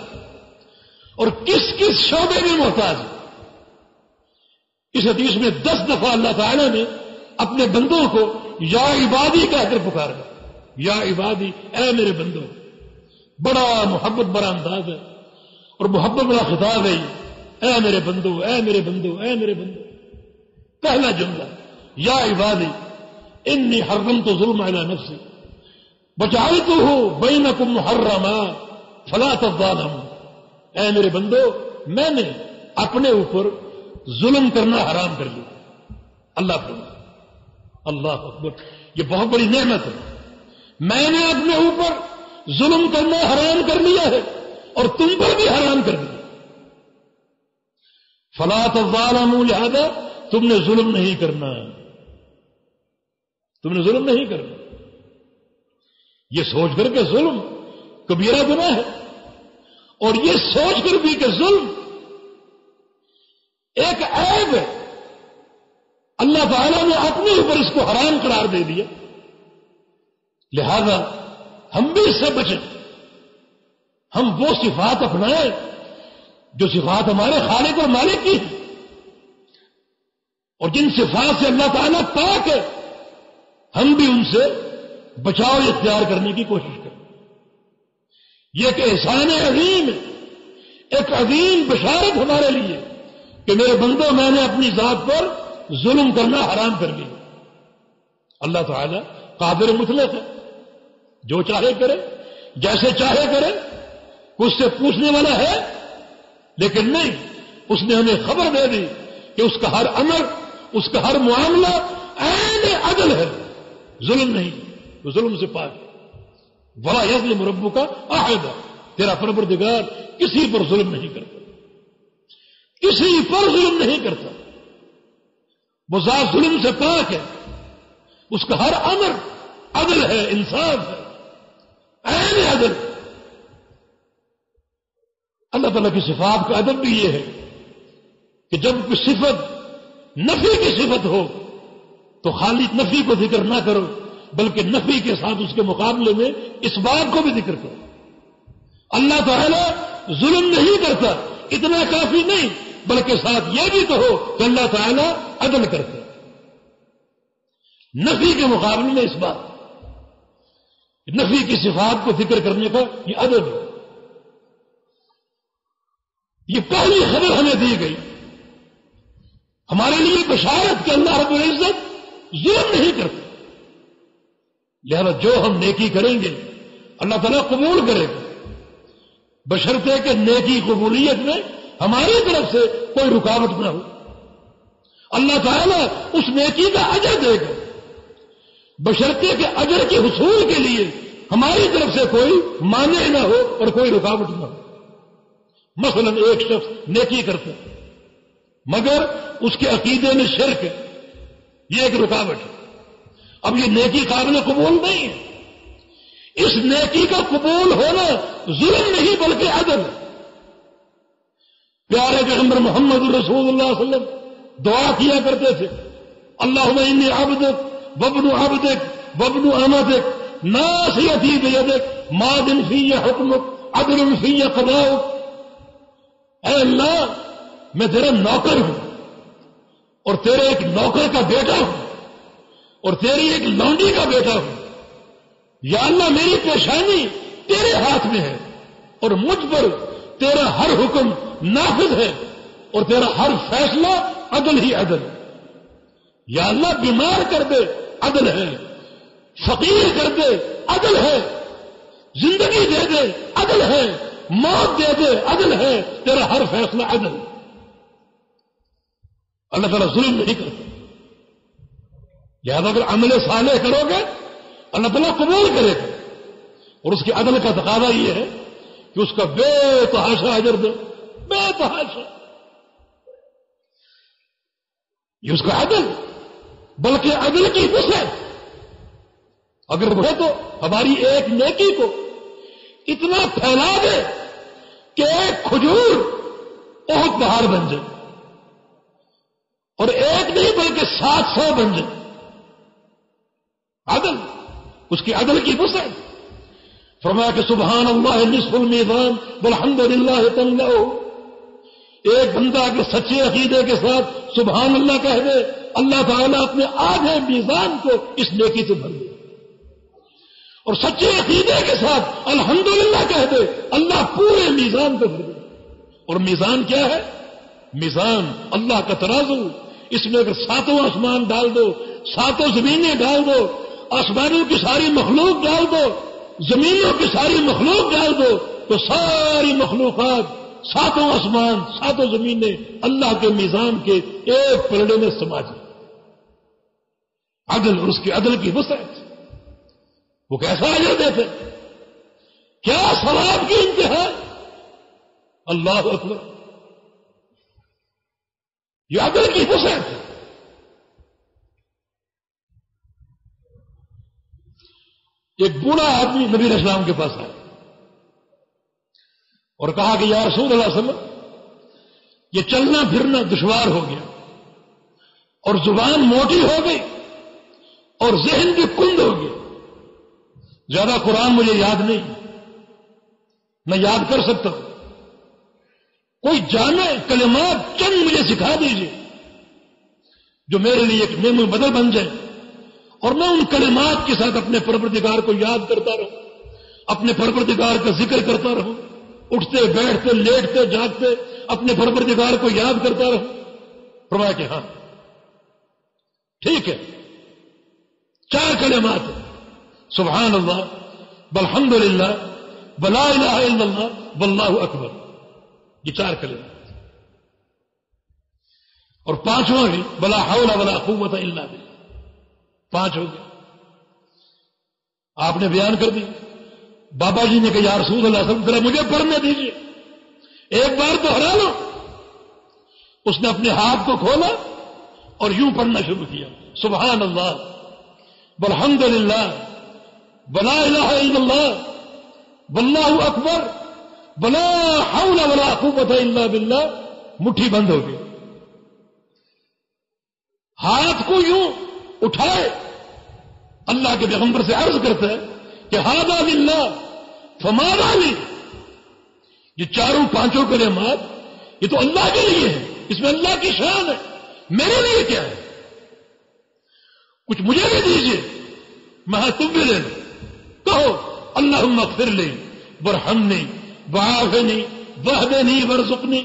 اور کس کس شعبے میں محتاج ہے. اس حدیث میں 10 دفعہ اللہ تعالیٰ نے اپنے بندوں کو یا عبادی کہہ کر پکارا. یا عبادی، اے میرے بندوں. بڑا محبت بڑا انداز ہے اور محبت بڑا خطاب ہے. اے میرے بندو، اے میرے بندو، اے میرے بندو. پہلا جملہ یا عبادی انی حرمت ظلم علی نفسی وجعلتہ بینکم محرما فلا تظالموا. اے میرے بندو، میں نے اپنے اوپر ظلم کرنا حرام کر لیا. اللہ فرمائے، اللہ اکبر، یہ بہت بڑی نعمت ہے. میں نے اپنے اوپر ظلم کرنا حرام کر لیا ہے اور تم پر بھی حرام کر دیا. فلا تظالموا، لہذا تم نے ظلم نہیں کرنا، تم نے ظلم نہیں کرنا. یہ سوچ کر کہ ظلم کبیرہ گناہ ہے، اور یہ سوچ کر بھی کہ ظلم ایک عیب ہے، اللہ تعالیٰ نے اپنے اوپر اس کو حرام قرار دے دیا. لہذا ہم بھی اس سے بچیں، ہم وہ صفات اپنائیں جو صفات ہمارے خالق اور مالک کی ہیں، اور جن صفات سے اللہ تعالیٰ پاک ہے ہم بھی ان سے بچاؤ اختیار کرنے کی کوشش کریں. یہ ایک احسان عظیم ہے، ایک عظیم بشارت ہمارے لیے کہ میرے بندوں، میں نے اپنی ذات پر ظلم کرنا حرام کر لیا. اللہ تعالیٰ قادر مطلق ہے، جو چاہے کرے، جیسے چاہے کرے. اس سے پوچھنے والا ہے لیکن نہیں، اس نے ہمیں خبر دے دی کہ اس کا ہر امر، اس کا ہر معاملہ عین عدل ہے، ظلم نہیں، وہ ظلم سے پاک. ولا یظلم ربک احد، تیرا پروردگار کسی پر ظلم نہیں کرتا، کسی پر ظلم نہیں کرتا. وہ ذات ظلم سے پاک ہے، اس کا ہر امر عدل ہے، انصاف ہے، عین عدل. اللہ تعالیٰ کی صفات کا ادب بھی یہ ہے کہ جب کوئی صفت نفی کی صفت ہو تو خالی نفی کو ذکر نہ کرو، بلکہ نفی کے ساتھ اس کے مقابلے میں اس بات کو بھی ذکر کرو. اللہ تعالیٰ ظلم نہیں کرتا، اتنا کافی نہیں بلکہ ساتھ یہ بھی کہو کہ اللہ تعالیٰ عدل کرتے ہیں. نفی کے مقابلے میں اس بات نفی کی صفات کو ذکر کرنے کا یہ عدل ہے. یہ پہلی خبر ہمیں دی گئی ہمارے لیے بشارت کہ اللہ رب العزت ظلم نہیں کرتے. لہذا جو ہم نیکی کریں گے اللہ تعالیٰ قبول کرے گا بشرطے کہ نیکی قبولیت میں ہماری طرف سے کوئی رکاوٹ نہ ہو. اللہ تعالیٰ اس نیکی کا اجر دے گا بشرطے کہ اجر کے حصول کے لیے ہماری طرف سے کوئی مانع نہ ہو اور کوئی رکاوٹ نہ ہو. مثلا ایک شخص نیکی کرتا ہے مگر اس کے عقیدے میں شرک ہے, یہ ایک رکاوٹ ہے. اب یہ نیکی قابل قبول نہیں ہے. اس نیکی کا قبول ہونا ظلم نہیں بلکہ عدل ہے. پیارے پیغمبر محمد رسول اللہ صلی اللہ علیہ وسلم دعا کیا کرتے تھے اللہم انی عبدک وابن عبدک وابن امتک ناصیتی بیدک ماض فی حکمک عدل فی قضاؤک. اے اللہ میں تیرا نوکر ہوں اور تیرے ایک نوکر کا بیٹا ہوں اور تیری ایک لونڈی کا بیٹا ہوں. یا اللہ میری پیشانی تیرے ہاتھ میں ہے اور مجھ پر تیرا ہر حکم نافذ ہے اور تیرا ہر فیصلہ عدل ہی عدل. یا اللہ بیمار کر دے عدل ہے, فقیر کر دے عدل ہے, زندگی دے دے عدل ہے, موت دے دے عدل ہے, تیرا ہر فیصلہ عدل. اللہ تعالیٰ ظلم نہیں کرتا. لہذا اگر عمل صالح کرو گے اللہ تعالیٰ قبول کرے گا اور اس کی عدل کا تقاضا یہ ہے کہ اس کا بے تحاشا اجر دو. بے تحاشا یہ اس کا عدل بلکہ عدل کی وسعت. اگر وہ تو ہماری ایک نیکی کو اتنا پھیلا دے کہ ایک کھجور بہت پہاڑ بن جائے اور ایک نہیں بلکہ 700 بن جائے. عدل اس کی عدل کی وسعت. فرمایا کہ سبحان اللہ نصف المیزان والحمد للہ تملأ. ایک بندہ اگر سچے عقیدے کے ساتھ سبحان اللہ کہہ دے اللہ تعالیٰ اپنے آدھے میزان کو اس نیکی سے بھر دے. اور سچے عقیدے کے ساتھ الحمدللہ کہہ دے اللہ پورے میزان کو بھر دے. اور میزان کیا ہے؟ میزان اللہ کا ترازو. اس میں اگر 7 آسمان ڈال دو, 7 زمینیں ڈال دو, آسمانوں کی ساری مخلوق ڈال دو, زمینوں کی ساری مخلوق ڈال دو تو ساری مخلوقات 7 آسمان 7 زمینیں اللہ کے میزان کے ایک پلڑے میں سما جائے. عدل اور اس کی عدل کی وسعت. وہ کیسا اجر دیتے, کیا ثواب کی انتہا. اللہ اکبر. یہ عدل کی وسعت ہے. ایک بوڑھا آدمی نبی علیہ السلام کے پاس آیا اور کہا کہ یا رسول اللہ صلی اللہ علیہ وسلم یہ چلنا پھرنا دشوار ہو گیا اور زبان موٹی ہو گئی اور ذہن بھی کند ہو گیا. زیادہ قرآن مجھے یاد نہیں, میں یاد کر سکتا ہوں. کوئی جامع کلمات چند مجھے سکھا دیجیے جو میرے لیے ایک نعمت بدل بن جائے اور میں ان کلمات کے ساتھ اپنے پروردگار کو یاد کرتا رہوں, اپنے پروردگار کا ذکر کرتا رہوں, اٹھتے بیٹھتے لیٹتے جاگتے اپنے پروردگار کو یاد کرتا رہوں. فرمایا کہ ہاں ٹھیک ہے. 4 کلمات ہیں سبحان اللہ والحمد للہ ولا الہ الا اللہ واللہ اکبر. یہ 4 کلمات اور 5واں بھی ولا حول ولا قوت الا باللہ. 5 ہو گئے. آپ نے بیان کر دی. بابا جی نے کہا یا رسول اللہ صلی اللہ علیہ وسلم ذرا مجھے پڑھنے دیجیے, ایک بار تو ہرا لو. اس نے اپنے ہاتھ کو کھولا اور یوں پڑھنا شروع کیا سبحان اللہ والحمد للہ ولا الہ الا اللہ واللہ اکبر ولا حول ولا قوت الا باللہ. مٹھی بند ہو گئی. ہاتھ کو یوں اٹھائے اللہ کے پیغمبر سے عرض کرتا ہے کہ ھذا للہ فماذا لی. یہ 4 5 کلمات یہ تو اللہ کے لیے ہے, اس میں اللہ کی شان ہے. میرے لیے کیا ہے؟ کچھ مجھے بھی دیجیے، میں تم بھی لے لو. کہو اللہم اغفر لی وارحمنی وعافنی واہدنی وارزقنی.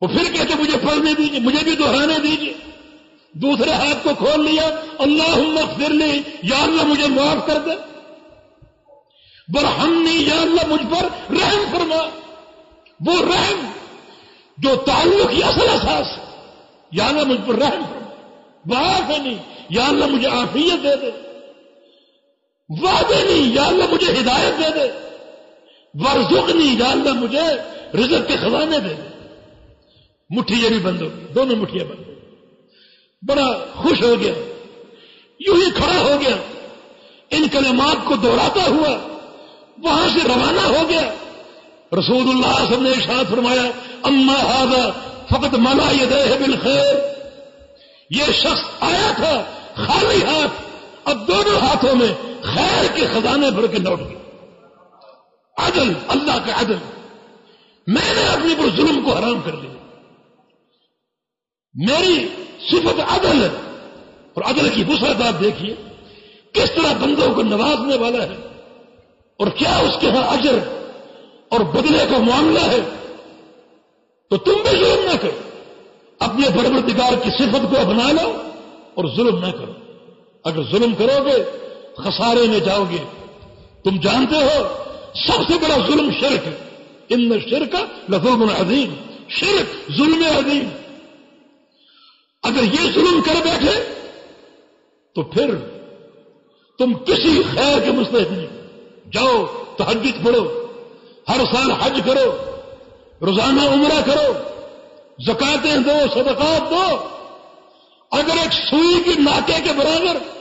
وہ پھر کہتے مجھے پڑھنے دیجیے، مجھے بھی دہرانے دیجیے. دوسرے ہاتھ کو کھول لیا، اللہم اغفر لی، یا اللہ مجھے معاف کر دے. وارحمنی، یا اللہ مجھ پر رحم فرما. وہ رحم جو تعلق کی اصل اساس ہے، یا اللہ مجھ پر رحم فرما. وعافنی، یا اللہ مجھے عافیت دے دے. وعدنی، یا اللہ مجھے ہدایت دے دے. وارزقنی، یا اللہ مجھے رزق کے خزانے دے دے. مٹھی یہ بھی بند ہو گئی، دونوں مٹھیاں بند ہو گئی. بڑا خوش ہو گیا، یوں ہی کھڑا ہو گیا، ان کلمات کو دہراتا ہوا وہاں سے روانہ ہو گیا. رسول اللہ صلی اللہ علیہ وسلم نے ارشاد فرمایا، اما ھذا فقد ملا یدیہ بالخیر. یہ شخص آیا تھا خالی ہاتھ، اب دونوں ہاتھوں میں خیر کے خزانے بھر کے لوٹ گئے. عدل، اللہ کا عدل. میں نے اپنے پر ظلم کو حرام کر لیا. میری صفت عدل ہے، اور عدل کی وسعت آپ دیکھیے کس طرح بندوں کو نوازنے والا ہے، اور کیا اس کے ہاں اجر اور بدلے کا معاملہ ہے. تو تم بھی ظلم نہ کرو، اپنے پروردگار کی صفت کو اپنا لو اور ظلم نہ کرو. اگر ظلم کرو گے خسارے میں جاؤ گے. تم جانتے ہو سب سے بڑا ظلم شرک ہے. ان الشرک لظلم عظیم. شرک ظلم عظیم. اگر یہ ظلم کر بیٹھے تو پھر تم کسی خیر کے مستحق نہیں. جاؤ تہجد پڑھو، ہر سال حج کرو، روزانہ عمرہ کرو، زکاتیں دو، صدقات دو. اگر ایک سوئی کی ناکے کے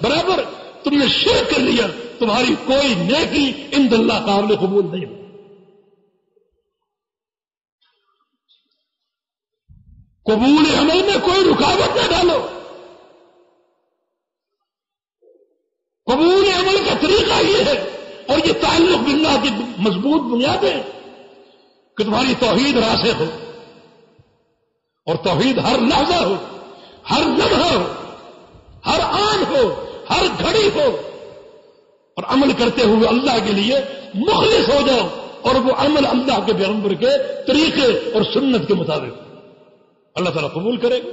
برابر تم نے شرک کر لیا، تمہاری کوئی نیکی عند اللہ قابل قبول نہیں. قبول عمل میں کوئی رکاوٹ نہ ڈالو. قبول عمل کا طریقہ یہ ہے، اور یہ تعلق باللہ کی مضبوط بنیادیں کہ تمہاری توحید راسخ ہو، اور توحید ہر لحظہ ہو، ہر لمحہ ہو، ہر آن ہو، ہر گھڑی ہو، اور عمل کرتے ہوئے اللہ کے لیے مخلص ہو جاؤ. اور وہ عمل اللہ کے پیغمبر کے طریقے اور سنت کے مطابق اللہ تعالیٰ قبول کرے گا،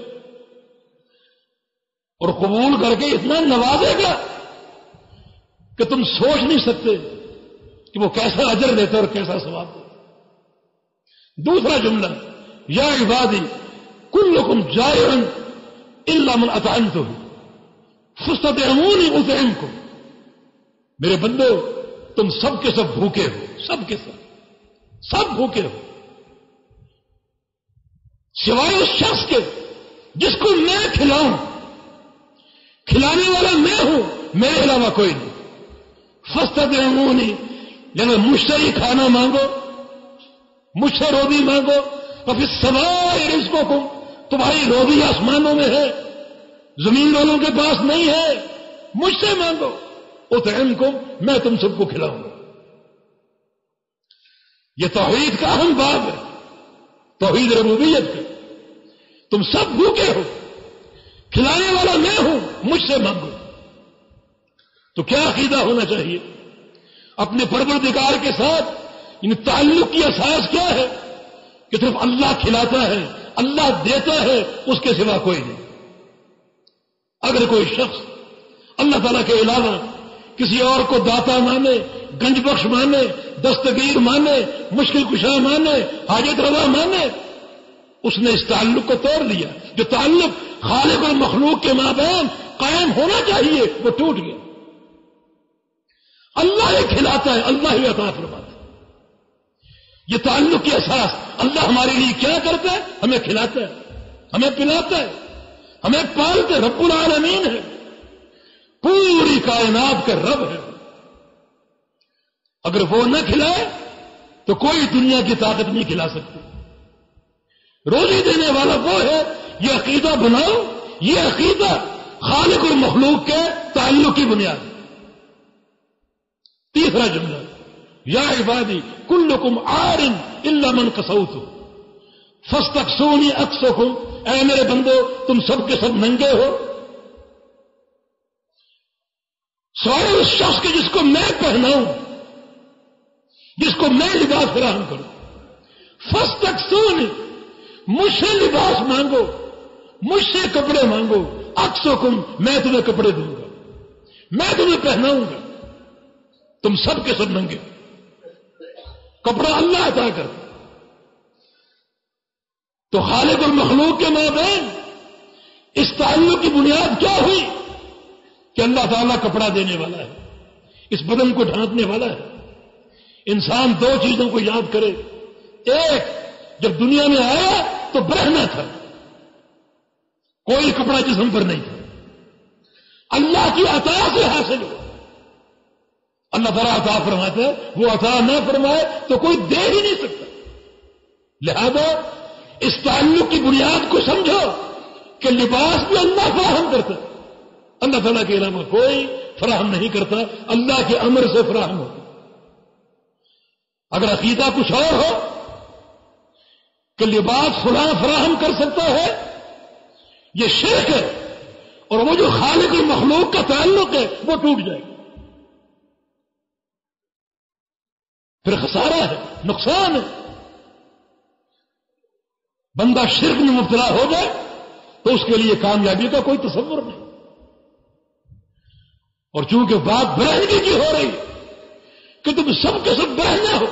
اور قبول کر کے اتنا نوازے گا کہ تم سوچ نہیں سکتے کہ وہ کیسا اجر دیتا اور کیسا ثواب دیتا. دوسرا جملہ، یا عبادی کلکم جائع الا من اطعمتہ فاستطعمونی اطعمکم. میرے بندو تم سب کے سب بھوکے ہو، سب کے سب بھوکے ہو، سوائے اس شخص کے جس کو میں کھلاؤں. کھلانے والا میں ہوں، میرے علاوہ کوئی نہیں. فاستطعمونی، یعنی مجھ سے ہی کھانا مانگو، مجھ سے روزی مانگو. وفی السماء رزقکم، تمہاری روزی آسمانوں میں ہے، زمین والوں کے پاس نہیں ہے. مجھ سے مانگو، اطعمکم، میں تم سب کو کھلاؤں گا. یہ توحید کا اہم باب ہے، توحید ربوبیت کی. تم سب بھوکے ہو، کھلانے والا میں ہوں، مجھ سے مانگو. تو کیا عقیدہ ہونا چاہیے اپنے پروردگار کے ساتھ؟ ان تعلق کی اساس کیا ہے کہ صرف اللہ کھلاتا ہے، اللہ دیتا ہے، اس کے سوا کوئی نہیں. اگر کوئی شخص اللہ تعالیٰ کے علاوہ کسی اور کو داتا مانے، گنج بخش مانے، دستگیر مانے، مشکل کشا مانے، حاجت روا مانے، اس نے اس تعلق کو توڑ دیا. جو تعلق خالق اور مخلوق کے مابین قائم ہونا چاہیے وہ ٹوٹ گیا. اللہ ہی کھلاتا ہے، اللہ ہی عطا فرماتا ہے. یہ تعلق کی اساس. اللہ ہمارے لیے کیا کرتا ہے؟ ہمیں کھلاتا ہے، ہمیں پلاتا ہے، ہمیں پالتا ہے. رب العالمین ہے، پوری کائنات کا رب ہے. اگر وہ نہ کھلائے تو کوئی دنیا کی طاقت نہیں کھلا سکتی. روزی دینے والا وہ ہے. یہ عقیدہ بناؤ. یہ عقیدہ خالق اور مخلوق کے تعلق کی بنیاد. تیسرا جملہ، یا عبادی کلکم عار الا من قسوت. فاستکسونی اکسکم، اے میرے بندو تم سب کے سب ننگے ہو، سوائے اس شخص کے جس کو میں پہناؤں، جس کو میں لباس فراہم کروں۔ فاستکسونی، مجھ سے لباس مانگو، مجھ سے کپڑے مانگو، اکسکم، میں تمہیں کپڑے دوں گا، میں تمہیں پہناؤں گا، تم سب کے سب ننگے۔ کپڑا اللہ عطا کرتا، تو خالق اور مخلوق کے مابین اس تعلق کی بنیاد کیا ہوئی کہ اللہ تعالیٰ کپڑا دینے والا ہے، اس بدن کو ڈھانپنے والا ہے۔ انسان دو چیزوں کو یاد کرے، ایک، جب دنیا میں آیا تو برہنہ تھا، کوئی کپڑا جسم پر نہیں تھا، اللہ کی عطا سے حاصل ہو۔ اللہ تعالیٰ عطا فرماتا ہے، وہ عطا نہ فرمائے تو کوئی دے ہی نہیں سکتا۔ لہذا اس تعلق کی بنیاد کو سمجھو کہ لباس بھی اللہ فراہم کرتا ہے، اللہ تعالیٰ کے علاوہ کوئی فراہم نہیں کرتا، اللہ کے امر سے فراہم ہوتا۔ اگر عقیدہ کچھ اور ہو کہ لباس فلاں فراہم کر سکتا ہے، یہ شرک ہے، اور وہ جو خالق اور مخلوق کا تعلق ہے وہ ٹوٹ جائے گا، پھر خسارہ ہے، نقصان ہے۔ بندہ شرک میں مبتلا ہو جائے تو اس کے لیے کامیابی کا کوئی تصور نہیں۔ اور چونکہ بات برہنگی کی ہو رہی کہ تم سب کے سب برہنہ ہو،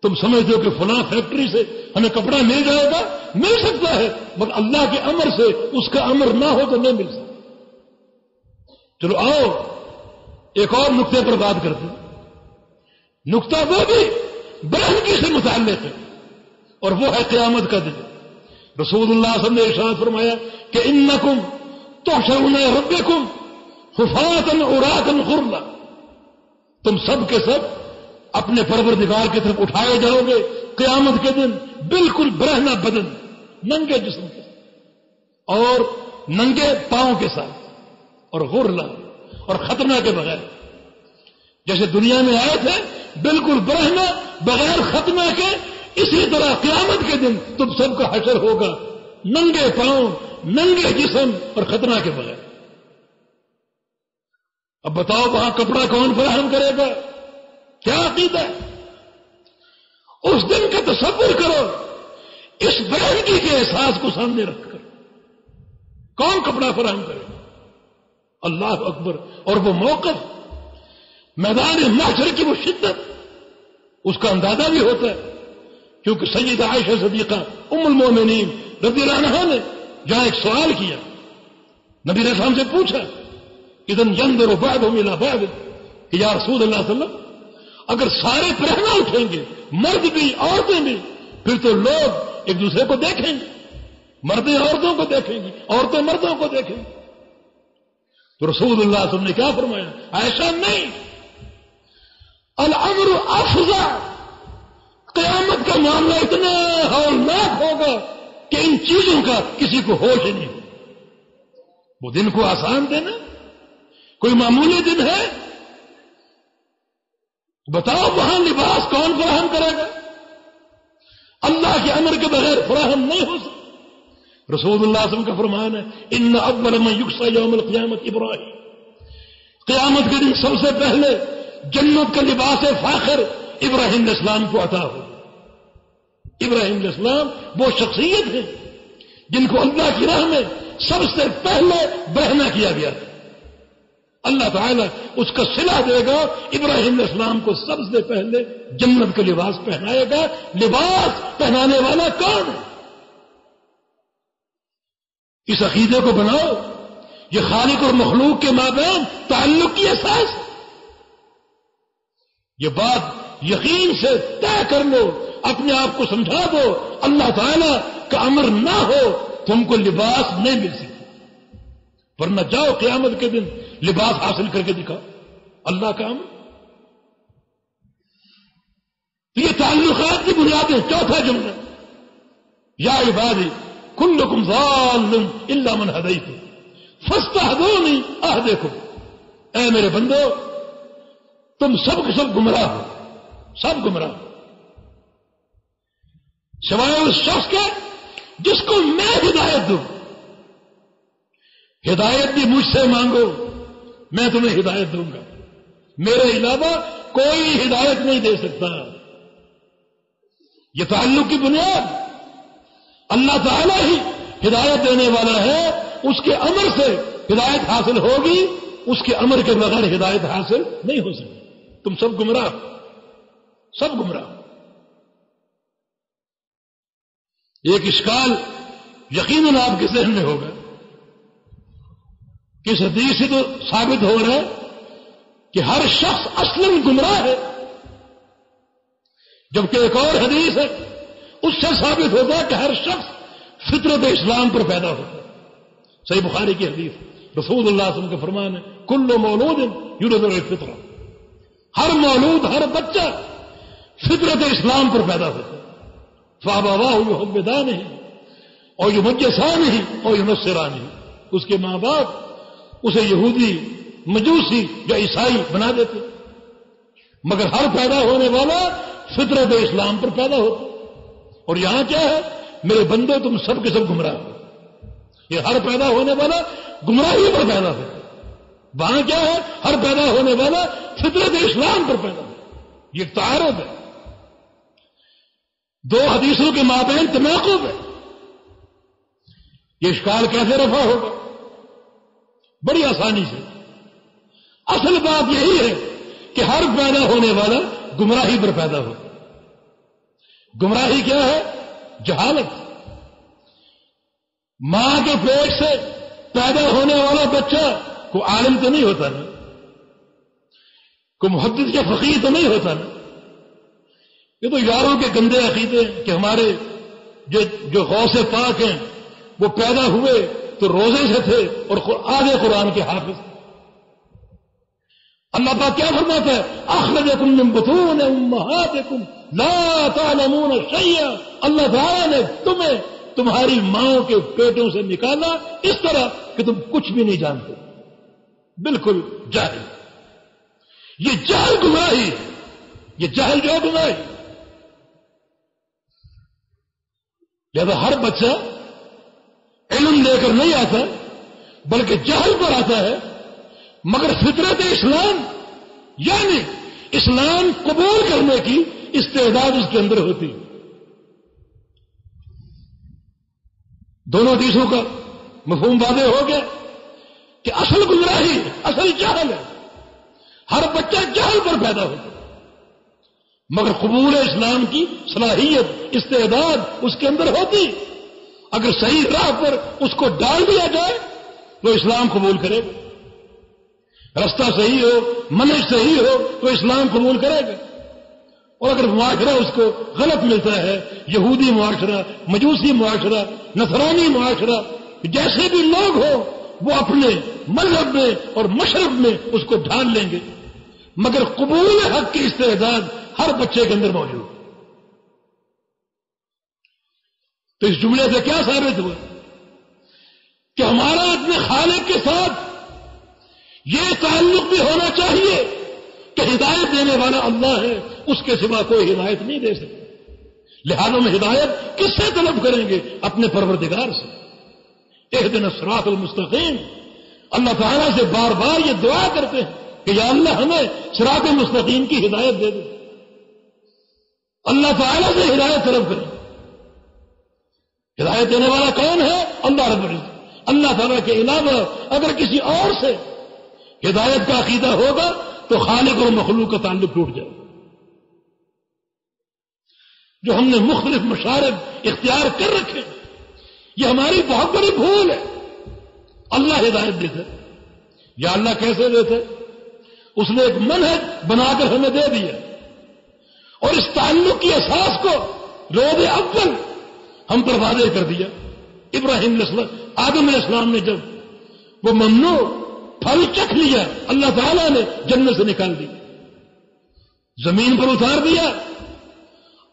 تم سمجھتے ہو کہ فلاں فیکٹری سے ہمیں کپڑا مل جائے گا، مل سکتا ہے، مگر اللہ کے امر سے اس کا امر نہ ہو تو نہیں مل سکتا۔ چلو آؤ ایک اور نقطے پر بات کرتے ہیں، نقطہ وہ بھی برہنگی سے متعلق ہے، اور وہ ہے قیامت کا دن۔ رسول اللہ صلی اللہ علیہ وسلم نے ارشاد فرمایا کہ انکم تحشرون الی ربکم حفاۃ عراۃ غرلا، تم سب کے سب اپنے پروردگار کی طرف اٹھائے جاؤ گے قیامت کے دن، بالکل برہنہ بدن، ننگے جسم کے ساتھ اور ننگے پاؤں کے ساتھ، اور غرلا، اور ختنہ کے بغیر۔ جیسے دنیا میں آئے تھے بالکل برہنہ بغیر ختنہ کے، اسی طرح قیامت کے دن تم سب کا حشر ہوگا ننگے پاؤں، ننگے جسم اور ختنہ کے بغیر۔ اب بتاؤ وہاں کپڑا کون فراہم کرے گا؟ کیا عقیدہ ہے؟ اس دن کا تصور کرو، اس برہنگی کے احساس کو سامنے رکھ کر کون کپڑا فراہم کرے گا؟ اللہ اکبر۔ اور وہ موقف، میدان محشر کی وہ شدت، اس کا اندازہ بھی ہوتا ہے، کیونکہ سیدہ عائشہ صدیقہ ام المومنین رضی اللہ عنہا نے جہاں ایک سوال کیا، نبی علیہ السلام سے پوچھا اذن ينظر بعضهم الى بعض کہ یا رسول اللہ صلی اللہ علیہ وسلم، اگر سارے پرہنہ اٹھیں گے، مرد بھی عورتیں بھی، پھر تو لوگ ایک دوسرے کو دیکھیں گے، مردیں عورتوں کو دیکھیں گی، عورتیں مردوں کو دیکھیں گی۔ تو رسول اللہ صلی اللہ علیہ وسلم نے کیا فرمایا؟ ایسا نہیں، الامر افضع، قیامت کا معاملہ اتنا ہولناک ہوگا کہ ان چیزوں کا کسی کو ہوش ہی نہیں ہوگا۔ وہ دن کو آسان دینا کوئی معمولی دن ہے؟ بتاؤ وہاں لباس کون فراہم کرے گا؟ اللہ کے امر کے بغیر فراہم نہیں ہو سکتا۔ رسول اللہ صلی اللہ علیہ وسلم کا فرمان ہے ان اول من یکسا یوم القیامت ابراہیم، قیامت کے دن سب سے پہلے جنت کا لباس فاخر ابراہیم علیہ السلام کو عطا ہو۔ ابراہیم علیہ السلام وہ شخصیت ہے جن کو اللہ کی راہ میں سب سے پہلے برہنہ کیا گیا تھا۔ اللہ تعالیٰ اس کا صلہ دے گا، ابراہیم علیہ السلام کو سب سے پہلے جنت کا لباس پہنائے گا۔ لباس پہنانے والا کون ہے؟ اس عقیدے کو بناؤ، یہ خالق اور مخلوق کے مابین تعلق کی اساس ہے۔ یہ بات یقین سے طے کر لو، اپنے آپ کو سمجھا دو، اللہ تعالیٰ کا امر نہ ہو تم کو لباس نہیں مل سکتا، ورنہ جاؤ قیامت کے دن لباس حاصل کر کے دکھاؤ، اللہ کا امر۔ تو یہ تعلقات کی بنیادیں۔ چوتھا جملہ، یا عبادی کلکم ضال الا من ہدیت فاستہدونی اہدکم، اے میرے بندو تم سب کے سب گمراہ ہو، سب گمراہ ہو، سوائے اس شخص کے جس کو میں ہدایت دوں. ہدایت بھی مجھ سے مانگو، میں تمہیں ہدایت دوں گا. میرے علاوہ کوئی ہدایت نہیں دے سکتا. یہ تعلق کی بنیاد اللہ تعالی ہی ہدایت دینے والا ہے. اس کے امر سے ہدایت حاصل ہوگی، اس کے امر کے بغیر ہدایت حاصل نہیں ہو سکتی. تم سب گمراہ، سب گمراہ. ایک اشکال یقیناً آپ کے ذہن میں ہوگا کہ اس حدیث سے تو ثابت ہو رہا ہے کہ ہر شخص اصلاً گمراہ ہے، جبکہ ایک اور حدیث ہے اس سے ثابت ہوتا ہے کہ ہر شخص فطرت اسلام پر پیدا ہوتا ہے. صحیح بخاری کی حدیث، رسول اللہ صلی اللہ علیہ وسلم کا فرمان ہے کل مولود یولد علی الفطرہ. ہر مولود، ہر بچہ فطرت اسلام پر پیدا ہوتا ہے. فابواہ یحودانہ اور یمجسانہ اور ینصرانہ. اس کے ماں باپ اسے یہودی، مجوسی یا عیسائی بنا دیتے، مگر ہر پیدا ہونے والا فطرت اسلام پر پیدا ہوتا. اور یہاں کیا ہے؟ میرے بندے تم سب کے سب گمراہ ہو. یہ ہر پیدا ہونے والا گمراہی پر پیدا ہوتا. وہاں کیا ہے؟ ہر پیدا ہونے والا فطرت اسلام پر پیدا ہوتا. یہ ایک تعارض ہے، دو حدیثوں کے مابین تناقض ہے. یہ اشکال کیسے رفع ہوگا؟ بڑی آسانی سے. اصل بات یہی ہے کہ ہر پیدا ہونے والا گمراہی پر پیدا ہو. گمراہی کیا ہے؟ جہالت. ماں کے پیٹ سے پیدا ہونے والا بچہ کو عالم تو نہیں ہوتا نا، کوئی محدث یا فقیر تو نہیں ہوتا نا. یہ تو یاروں کے گندے عقیدے کہ ہمارے جو غوث پاک ہیں وہ پیدا ہوئے تو روزے سے تھے اور آدھے قرآن کے حافظ. اللہ پاک کیا فرماتا ہے؟ اخرجکم من بطون امہاتکم لا تعلمون شیئا. اللہ تعالیٰ نے تمہیں تمہاری ماں کے پیٹوں سے نکالا اس طرح کہ تم کچھ بھی نہیں جانتے، بالکل جاہل. یہ جہل گمراہی ہے. یہ جہل جو ہے گمراہی. لہذا ہر بچہ علم لے کر نہیں آتا بلکہ جہل پر آتا ہے، مگر فطرت اسلام یعنی اسلام قبول کرنے کی استعداد اس کے اندر ہوتی. دونوں حدیثوں کا مفہوم واضح ہو گیا کہ اصل گمراہی ہے، اصل جہل ہے. ہر بچہ جہل پر پیدا ہوتا ہے، مگر قبول اسلام کی صلاحیت، استعداد اس کے اندر ہوتی. اگر صحیح راہ پر اس کو ڈال دیا جائے تو اسلام قبول کرے گا. رستہ صحیح ہو، منہج صحیح ہو تو اسلام قبول کرے گا. اور اگر معاشرہ اس کو غلط ملتا ہے، یہودی معاشرہ، مجوسی معاشرہ، نصرانی معاشرہ، جیسے بھی لوگ ہو وہ اپنے مذہب میں اور مشرب میں اس کو ڈھال لیں گے، مگر قبول حق کی استعداد ہر بچے کے اندر موجود. تو اس جملے سے کیا ثابت ہوا کہ ہمارا اپنے خالق کے ساتھ یہ تعلق بھی ہونا چاہیے کہ ہدایت دینے والا اللہ ہے، اس کے سوا کوئی ہدایت نہیں دے سکتا. لہذا میں ہدایت کس سے طلب کریں گے؟ اپنے پروردگار سے. اہدنا الصراط المستقیم. اللہ تعالیٰ سے بار بار یہ دعا کرتے ہیں کہ یا اللہ ہمیں صراط مستقیم کی ہدایت دے دے. اللہ تعالیٰ سے ہدایت طلب کریں. ہدایت دینے والا کون ہے؟ اللہ رب العزت. اللہ تعالیٰ کے علاوہ اگر کسی اور سے ہدایت کا عقیدہ ہوگا تو خالق اور مخلوق کا تعلق ٹوٹ جائے. جو ہم نے مختلف مشارب اختیار کر رکھے یہ ہماری بہت بڑی بھول ہے. اللہ ہدایت دیتے، یا اللہ کیسے دیتے؟ اس نے ایک منہج بنا کر ہمیں دے دیا اور اس تعلق کی اساس کو روز اول ہم پر واضح کر دیا. ابراہیم علیہ السلام، آدم علیہ السلام نے جب وہ ممنوع پھل چکھ لیا، اللہ تعالیٰ نے جنت سے نکال دی، زمین پر اتار دیا.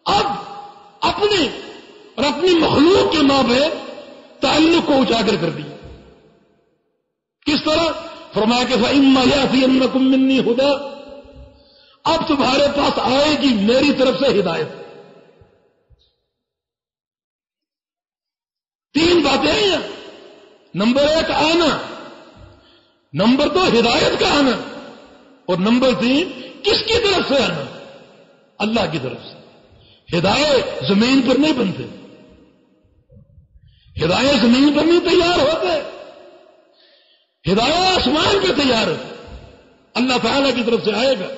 اب اپنے اور اپنی مخلوق کے مابین تعلق کو اجاگر کر دیا. کس طرح؟ فرمایا کہ فَإِمَّا يَأْتِيَنَّكُم مِّنِّي هُدًى، اب تمہارے پاس آئے گی میری طرف سے ہدایت. باتیں ہیں یہاں. نمبر 1 آنا، نمبر 2 ہدایت کا آنا، اور نمبر 3 کس کی طرف سے آنا؟ اللہ کی طرف سے. ہدایت زمین پر نہیں بنتے، ہدایت زمین پر نہیں تیار ہوتے، ہدایت آسمان پہ تیار ہے، اللہ تعالی کی طرف سے آئے گا.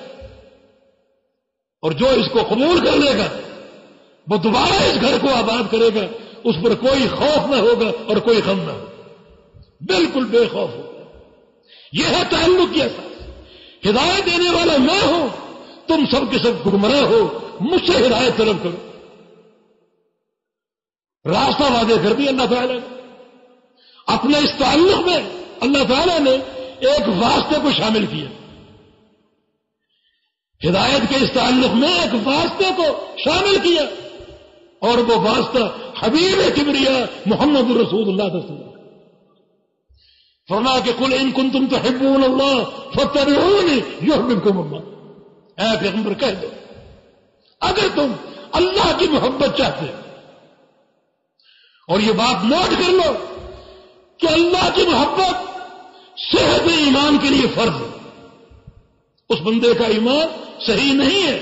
اور جو اس کو قبول کر لے گا وہ دوبارہ اس گھر کو آباد کرے گا، اس پر کوئی خوف نہ ہوگا اور کوئی غم نہ ہوگا، بالکل بے خوف ہوگا. یہ ہے تعلق کی اساس. ہدایت دینے والا میں ہوں، تم سب کے سب گمراہ ہو، مجھ سے ہدایت طلب کرو. راستہ واضح کر دی اللہ تعالیٰ نے. اپنے اس تعلق میں اللہ تعالیٰ نے ایک واسطے کو شامل کیا. ہدایت کے اس تعلق میں ایک واسطے کو شامل کیا، اور وہ واسطہ حبیب کبریا محمد رسول اللہ صلی اللہ علیہ وسلم. فرمایا کہ قل ان کنتم تحبون اللہ فاتبعونی یحببکم اللہ. اے پیغمبر کہہ دو اگر تم اللہ کی محبت چاہتے ہو، اور یہ بات نوٹ کر لو کہ اللہ کی محبت صحت ایمان کے لیے فرض ہے. اس بندے کا ایمان صحیح نہیں ہے،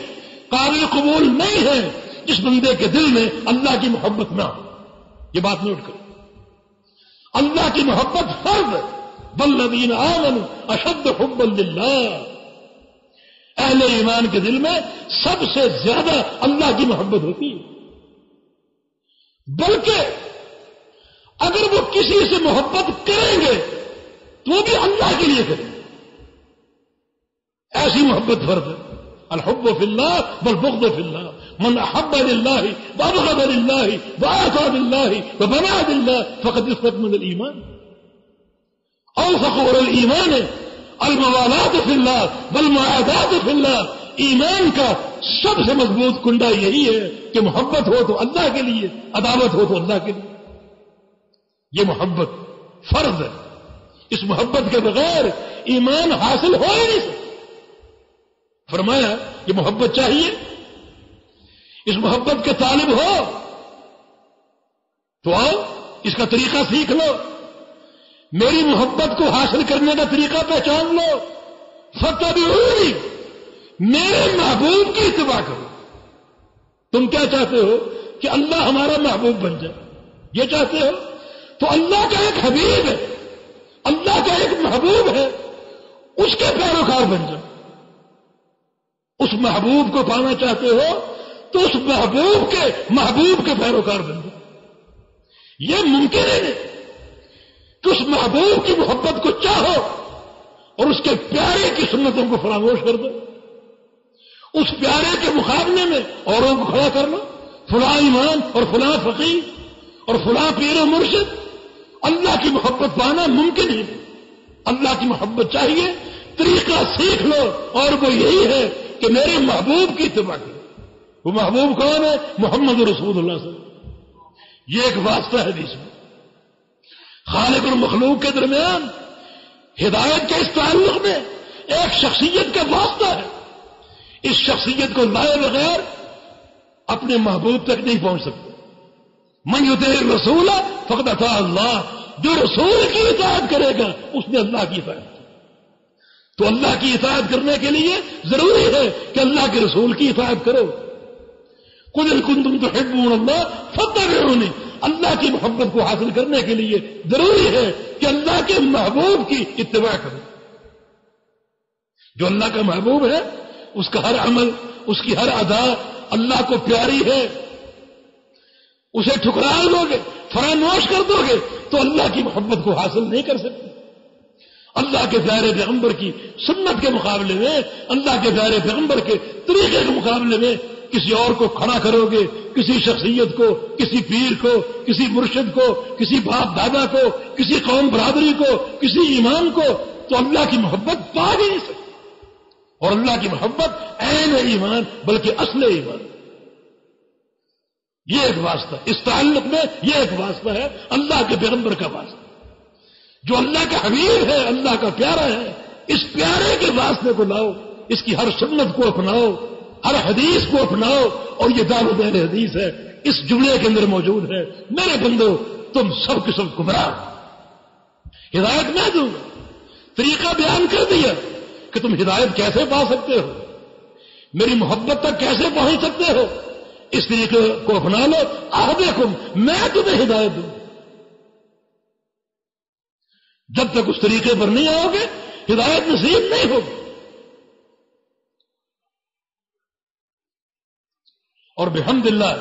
قابل قبول نہیں ہے جس بندے کے دل میں اللہ کی محبت نہ ہو. یہ بات نوٹ کرو. اللہ کی محبت فرض ہے. والذین آمنوا اشد حبا للہ. اہل ایمان کے دل میں سب سے زیادہ اللہ کی محبت ہوتی ہے. بلکہ اگر وہ کسی سے محبت کریں گے تو وہ بھی اللہ کے لیے کریں گے. ایسی محبت فرض ہے. الحب فی اللہ والبغض فی اللہ. من احب للہ وابغض للہ واعطى للہ ومنع للہ فقد استكمل الایمان. اوثق الایمان الموالات فی اللہ والمعادات فی اللہ. ایمان کا سب سے مضبوط کنڈا یہی ہے کہ محبت ہو تو اللہ کے لیے، عداوت ہو تو اللہ کے لیے. یہ محبت فرض ہے. اس محبت کے بغیر ایمان حاصل ہو ہی نہیں سکتا. فرمایا یہ محبت چاہیے، اس محبت کے طالب ہو تو آؤ اس کا طریقہ سیکھ لو. میری محبت کو حاصل کرنے کا طریقہ پہچان لو. فتبعونی، میرے محبوب کی اتباع کرو. تم کیا چاہتے ہو کہ اللہ ہمارا محبوب بن جائے؟ یہ چاہتے ہو تو اللہ کا ایک حبیب ہے، اللہ کا ایک محبوب ہے، اس کے پیروکار بن جاؤ. اس محبوب کو پانا چاہتے ہو تو اس محبوب کے پیروکار بن جاؤ. یہ ممکن ہے نہیں کہ اس محبوب کی محبت کو چاہو اور اس کے پیارے کی سنتوں کو فراموش کر دو. اس پیارے کے مقابلے میں اوروں کو کھڑا کر لو. فلاں ایمان اور فلاں فقیر اور فلاں پیر و مرشد. اللہ کی محبت پانا ممکن ہی نہیں. اللہ کی محبت چاہیے، طریقہ سیکھ لو، اور وہ یہی ہے کہ میرے محبوب کی اتباع کرو. وہ محبوب کون ہے؟ محمد رسول اللہ صلی اللہ علیہ وسلم. یہ ایک واسطہ ہے حدیث میں. خالق اور مخلوق کے درمیان ہدایت کے اس تعلق میں ایک شخصیت کا واسطہ ہے. اس شخصیت کو لائے بغیر اپنے محبوب تک نہیں پہنچ سکتے. من یطیع الرسول فقد اطاع اللہ. جو رسول کی اطاعت کرے گا اس نے اللہ کی اطاعت کی. تو اللہ کی اطاعت کرنے کے لیے ضروری ہے کہ اللہ کے رسول کی اطاعت کرو. قل ان کنتم تحبون اللہ فاتبعونی. اللہ کی محبت کو حاصل کرنے کے لیے ضروری ہے کہ اللہ کے محبوب کی اتباع کرو. جو اللہ کا محبوب ہے اس کا ہر عمل، اس کی ہر ادا اللہ کو پیاری ہے. اسے ٹھکرا دو گے، فراموش کر دو گے تو اللہ کی محبت کو حاصل نہیں کر سکتے. اللہ کے پیارے پیغمبر کی سنت کے مقابلے میں، اللہ کے پیارے پیغمبر کے طریقے کے مقابلے میں کسی اور کو کھڑا کرو گے، کسی شخصیت کو، کسی پیر کو، کسی مرشد کو، کسی باپ دادا کو، کسی قوم برادری کو، کسی ایمان کو، تو اللہ کی محبت پا ہی نہیں سکتے. اور اللہ کی محبت عین ایمان بلکہ اصل ایمان. یہ ایک واسطہ اس تعلق میں، یہ ایک واسطہ ہے اللہ کے پیغمبر کا واسطہ. جو اللہ کا حبیب ہے، اللہ کا پیارا ہے، اس پیارے کے واسطے کو لاؤ، اس کی ہر سنت کو اپناؤ، ہر حدیث کو اپناؤ. اور یہ دعوت اہل حدیث ہے، اس جملے کے اندر موجود ہے. میرے بندو، تم سب کے سب گمراہ ہو۔ ہدایت میں دوں گا، طریقہ بیان کر دیا کہ تم ہدایت کیسے پا سکتے ہو، میری محبت تک کیسے پہنچ سکتے ہو، اس طریقے کو اپنا لو، اہدیکم، میں تمہیں ہدایت دوں۔ جب تک اس طریقے پر نہیں آؤ گے ہدایت نصیب نہیں ہوگی۔ اور بحمدللہ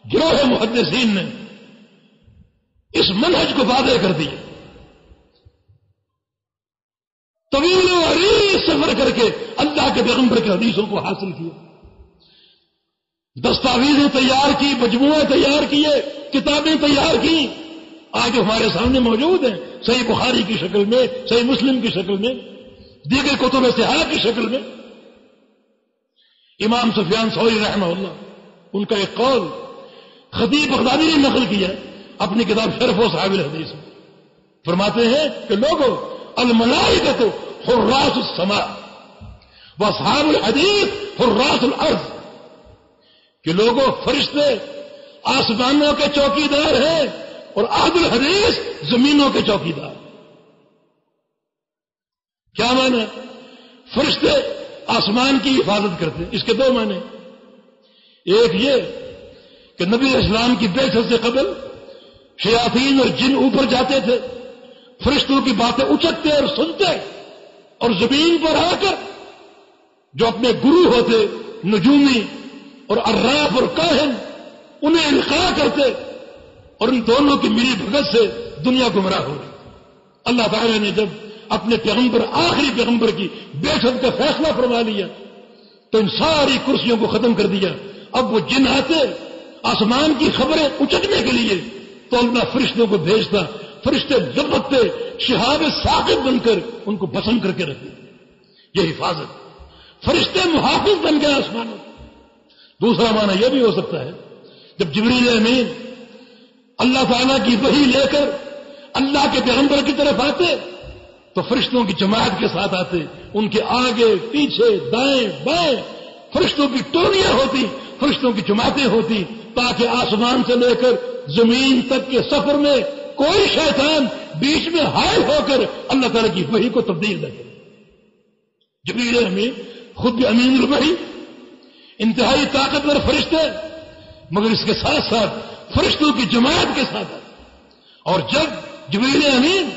گروہ محدثین نے اس منہج کو واضح کر دیا، طویل و عریض سفر کر کے اللہ کے پیغمبر کے حدیثوں کو حاصل کیا، دستاویزیں تیار کی، مجموعے تیار کیے، کتابیں تیار کی، آج ہمارے سامنے موجود ہیں، صحیح بخاری کی شکل میں، صحیح مسلم کی شکل میں، دیگر کتب صحاح کی شکل میں۔ امام سفیان ثوری رحمہ اللہ، ان کا ایک قول خطیب بغدادی نے نقل کیا اپنی کتاب شرف و صحاب الحدیث میں، فرماتے ہیں کہ لوگوں، الملائکۃ حراس السماء واصحاب الحدیث حراس الارض، کہ لوگوں فرشتے آسمانوں کے چوکیدار ہیں اور اہل الحدیث زمینوں کے چوکیدار۔ کیا معنی؟ فرشتے آسمان کی حفاظت کرتے، اس کے دو معنی، ایک یہ کہ نبی اسلام کی بعثت سے قبل شیاطین اور جن اوپر جاتے تھے، فرشتوں کی باتیں اچکتے اور سنتے، اور زمین پر آ کر جو اپنے گرو ہوتے نجومی اور عراف اور کاہن انہیں القاء کرتے، اور ان دونوں کی ملی بھگت سے دنیا گمراہ ہو گئی۔ اللہ تعالی نے جب اپنے پیغمبر، آخری پیغمبر کی بعثت کا فیصلہ فرما لیا تو ان ساری کرسیوں کو ختم کر دیا۔ اب وہ جن آتے آسمان کی خبریں اچکنے کے لیے تو اللہ فرشتوں کو بھیجتا، فرشتے لپکتے شہاب ثاقب بن کر ان کو بسم کر کے رکھتے۔ یہ حفاظت، فرشتے محافظ بن گئے آسمانوں۔ دوسرا معنی یہ بھی ہو سکتا ہے جب جبریل امین اللہ تعالیٰ کی وحی لے کر اللہ کے پیغمبر کی طرف آتے تو فرشتوں کی جماعت کے ساتھ آتے، ان کے آگے پیچھے دائیں بائیں فرشتوں کی ٹولیاں ہوتی، فرشتوں کی جماعتیں ہوتی، تاکہ آسمان سے لے کر زمین تک کے سفر میں کوئی شیطان بیچ میں حائل ہو کر اللہ تعالیٰ کی وحی کو تبدیل نہ کرے۔ جبریل امین خود بھی امین الوحی، انتہائی طاقتور فرشتے، مگر اس کے ساتھ ساتھ فرشتوں کی جماعت کے ساتھ آتے، اور جب جبریل امین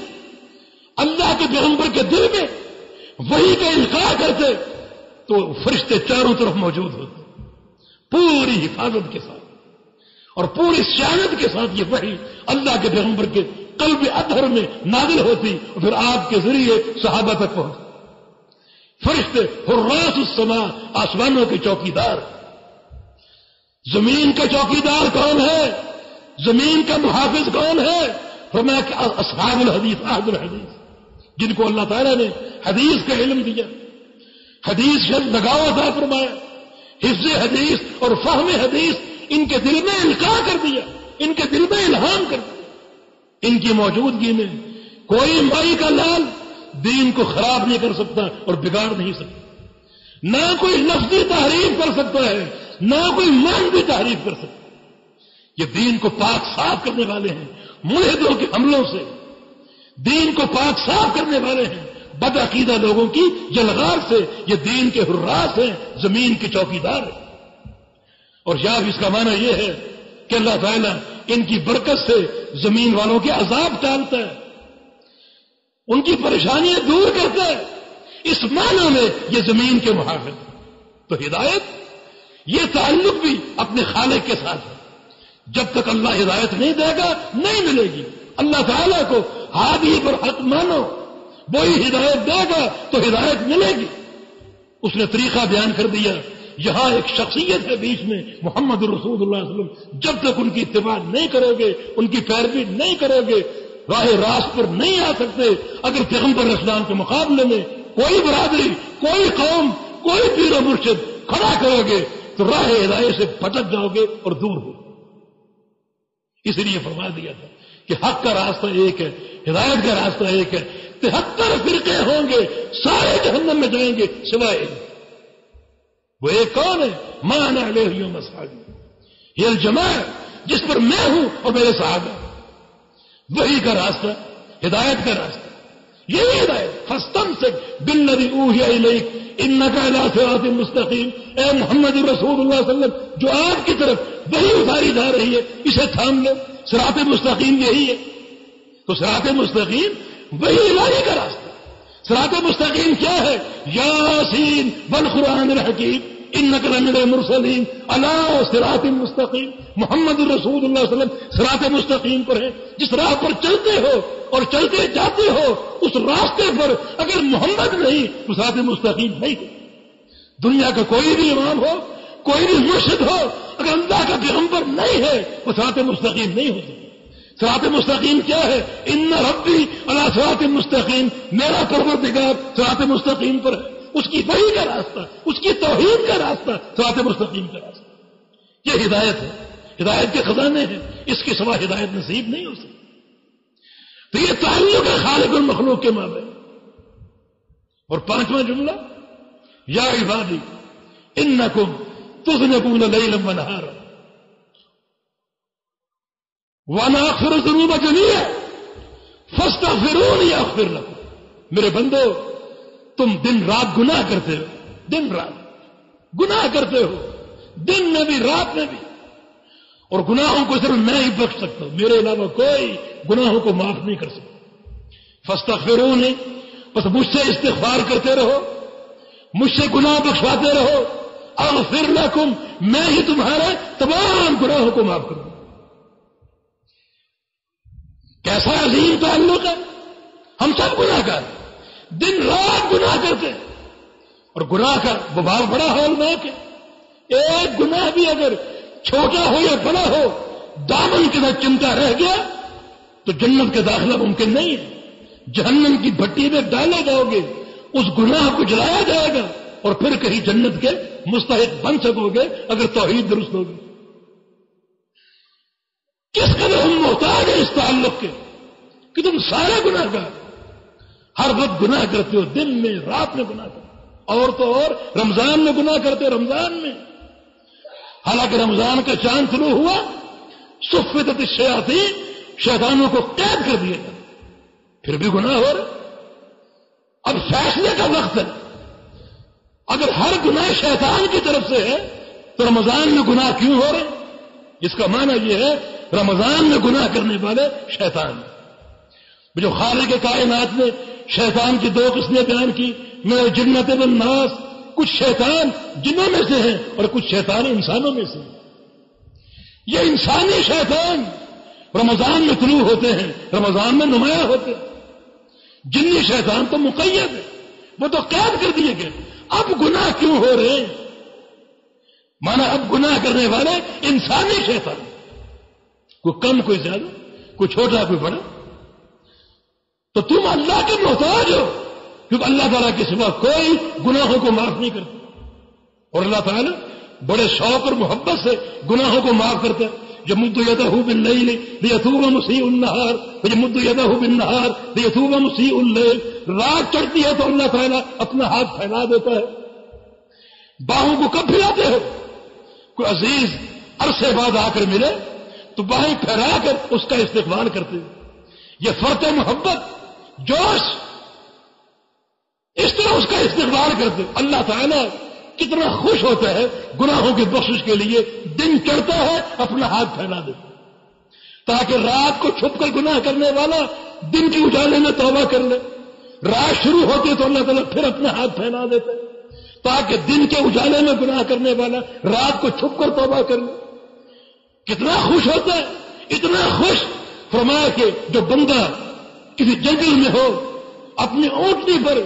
اللہ کے پیغمبر کے دل میں وحی کا القاء کرتے تو فرشتے چاروں طرف موجود ہوتے، پوری حفاظت کے ساتھ اور پوری سیانت کے ساتھ یہ وحی اللہ کے پیغمبر کے قلب اطہر میں نازل ہوتی اور پھر آپ کے ذریعے صحابہ تک پہنچتی۔ فرشتے حراس السماء، آسمانوں کے چوکیدار۔ زمین کا چوکیدار کون ہے؟ زمین کا محافظ کون ہے؟ فرمایا کہ اصحاب الحدیث، اہل الحدیث، جن کو اللہ تعالیٰ نے حدیث کا علم دیا، حدیث سے لگاؤ عطا فرمایا، حفظ حدیث اور فہم حدیث ان کے دل میں القاء کر دیا، ان کے دل میں الہام کر دیا۔ ان کی موجودگی میں کوئی مائی کا لال دین کو خراب نہیں کر سکتا اور بگاڑ نہیں سکتا، نہ کوئی لفظی تحریف کر سکتا ہے، نہ کوئی معنوی تحریف کر سکتا ہے۔ یہ دین کو پاک صاف کرنے والے ہیں ملحدوں کے حملوں سے، دین کو پاک صاف کرنے والے ہیں بدعقیدہ لوگوں کی جلغار سے، یہ دین کے حراس ہیں، زمین کے چوکیدار ہیں۔ اور یا اس کا معنی یہ ہے کہ اللہ تعالیٰ ان کی برکت سے زمین والوں کے عذاب ٹالتا ہے، ان کی پریشانیاں دور کرتا ہے، اس معنی میں یہ زمین کے محافظ۔ تو ہدایت یہ تعلق بھی اپنے خالق کے ساتھ ہے، جب تک اللہ ہدایت نہیں دے گا نہیں ملے گی۔ اللہ تعالیٰ کو ہادی پر حق مانو، وہی ہدایت دے گا تو ہدایت ملے گی۔ اس نے طریقہ بیان کر دیا، یہاں ایک شخصیت ہے بیچ میں محمد رسول اللہ صلی اللہ علیہ وسلم، جب تک ان کی اتباع نہیں کرو گے، ان کی پیروی نہیں کرو گے، راہ راست پر نہیں آ سکتے۔ اگر پیغمبر اسلام کے مقابلے میں کوئی برادری، کوئی قوم، کوئی پیر و مرشد کھڑا کرو گے تو راہ ہدایت سے بھٹک جاؤ گے اور دور ہو۔ اس لیے فرما دیا تھا کہ حق کا راستہ ایک ہے، ہدایت کا راستہ ایک ہے، 73 فرقے ہوں گے، سارے جہنم میں جائیں گے سوائے ایک۔ وہ ایک کون ہے؟ ما انا علیہ یوم اصحابی، یہ الجماعت جس پر میں ہوں اور میرے صحابہ۔ وحی کا راستہ، ہدایت کا راستہ، یہی ہدایت. فاستمسک بالذی اوحی الیک انک علی صراط مستقیم. اے محمد رسول اللہ صلی اللہ علیہ وسلم، جو آپ کی طرف وحی اتاری جا رہی ہے اسے تھام لو. صراط مستقیم یہی ہے. تو صراط مستقیم وحی الہی کا راستہ. صراط مستقیم کیا ہے؟ یاسین والقرآن الحکیم انک لمن المرسلین علی صراط مستقیم. محمد رسول اللہ صلی اللہ علیہ وسلم صراط مستقیم پر ہے. جس راہ پر چلتے ہو اور چلتے جاتے ہو اس راستے پر اگر محمد نہیں تو صراط مستقیم نہیں. دنیا کا کوئی بھی امام ہو، کوئی بھی مرشد ہو، اگر اللہ کا پیغمبر نہیں ہے وہ صراط مستقیم نہیں ہو سکتا. صراط مستقیم کیا ہے؟ ان ربی علی صراط مستقیم، میرا پروردگار صراط مستقیم پر ہے. اس کی وحی کا راستہ، اس کی توحید کا راستہ صراط مستقیم کا راستہ. یہ ہدایت ہے، ہدایت کے خزانے ہیں، اس کی سوا ہدایت نصیب نہیں ہو سکتی. تو یہ تعلق ہے خالق المخلوق کے مابین. اور پانچواں جملہ یا عبادی انکم تذنبون لیلا ونہارا وانا اغفر الذنوب جميعا فاستغفرونی اغفر لکم. میرے بندو تم دن رات گناہ کرتے ہو، دن رات گناہ کرتے ہو، دن میں بھی رات میں بھی. اور گناہوں کو صرف میں ہی بخش سکتا ہوں، میرے علاوہ کوئی گناہوں کو معاف نہیں کر سکتا. فاستغفرونی، بس مجھ سے استغفار کرتے رہو، مجھ سے گناہ بخشواتے رہو. اغفر لکم، میں ہی تمہارے تمام گناہوں کو معاف کروں. کیسا عظیم تعلق ہے. ہم سب گناہ کر دن رات گناہ کرتے ہیں، اور گناہ کا ببال بڑا ہولناک ہے. ایک گناہ بھی اگر چھوٹا ہو یا بڑا ہو دامن کے ساتھ چمٹا رہ گیا تو جنت کا داخلہ ممکن نہیں ہے. جہنم کی بھٹی میں ڈالے جاؤ گے، اس گناہ کو جلایا جائے گا اور پھر کہیں جنت کے مستحق بن سکو گے اگر توحید درست ہوگی. کس قدر ہم محتاج ہیں اس تعلق کے کہ تم سارے گناہ گار ہر وقت گناہ کرتے ہو، دن میں رات میں گناہ کرتے ہو. اور تو اور رمضان میں گناہ کرتے ہو، رمضان میں. حالانکہ رمضان کا چاند طلوع ہوا صفت الشیاطین، شیطانوں کو قید کر دیا گیا، پھر بھی گناہ ہو رہے. اب فیصلے کا وقت ہے. اگر ہر گناہ شیطان کی طرف سے ہے تو رمضان میں گناہ کیوں ہو رہے؟ اس کا معنی یہ ہے رمضان میں گناہ کرنے والے شیطان. جو خالق کائنات نے شیطان کی دو قسمیں بیان کی، من الجنۃ والناس، کچھ شیطان جنوں میں سے ہیں اور کچھ شیطان انسانوں میں سے ہیں. یہ انسانی شیطان رمضان میں طلوع ہوتے ہیں، رمضان میں نمایاں ہوتے ہیں. جنی شیطان تو مقید ہے، وہ تو قید کر دیے گئے. اب گناہ کیوں ہو رہے ہیں؟ مانا اب گناہ کرنے والے انسانی شیطان، کوئی کم کوئی زیادہ، کوئی چھوٹا کوئی بڑا. تو تم اللہ کے محتاج ہو، کیونکہ اللہ تعالیٰ کے سوا کوئی گناہوں کو معاف نہیں کرتا. اور اللہ تعالیٰ بڑے شوق اور محبت سے گناہوں کو معاف کرتا ہے. یمد یدہ باللیل لیتوب مسیء النہار ویمد یدہ بالنہار لیتوب مسیء اللیل. رات چڑھتی ہے تو اللہ تعالیٰ اپنا ہاتھ پھیلا دیتا ہے. باہوں کو کب پھیلاتے ہو؟ کوئی عزیز عرصے بعد آ کر ملے تو باہیں پھیلا کر اس کا استقبال کرتے ہیں. یہ فرط محبت، جوش، اس طرح اس کا استقبال کرتے. اللہ تعالیٰ کتنا خوش ہوتا ہے گناہوں کی بخشش کے لیے. دن چڑھتا ہے اپنا ہاتھ پھیلا دیتا تاکہ رات کو چھپ کر گناہ کرنے والا دن کی اجالے میں توبہ کر لے. رات شروع ہوتی ہے تو اللہ تعالیٰ پھر اپنا ہاتھ پھیلا دیتا ہے تاکہ دن کے اجالے میں گناہ کرنے والا رات کو چھپ کر توبہ کر لے. کتنا خوش ہوتا ہے، اتنا خوش فرمایا کہ جو بندہ کسی جنگل میں ہو، اپنی اونٹنی پر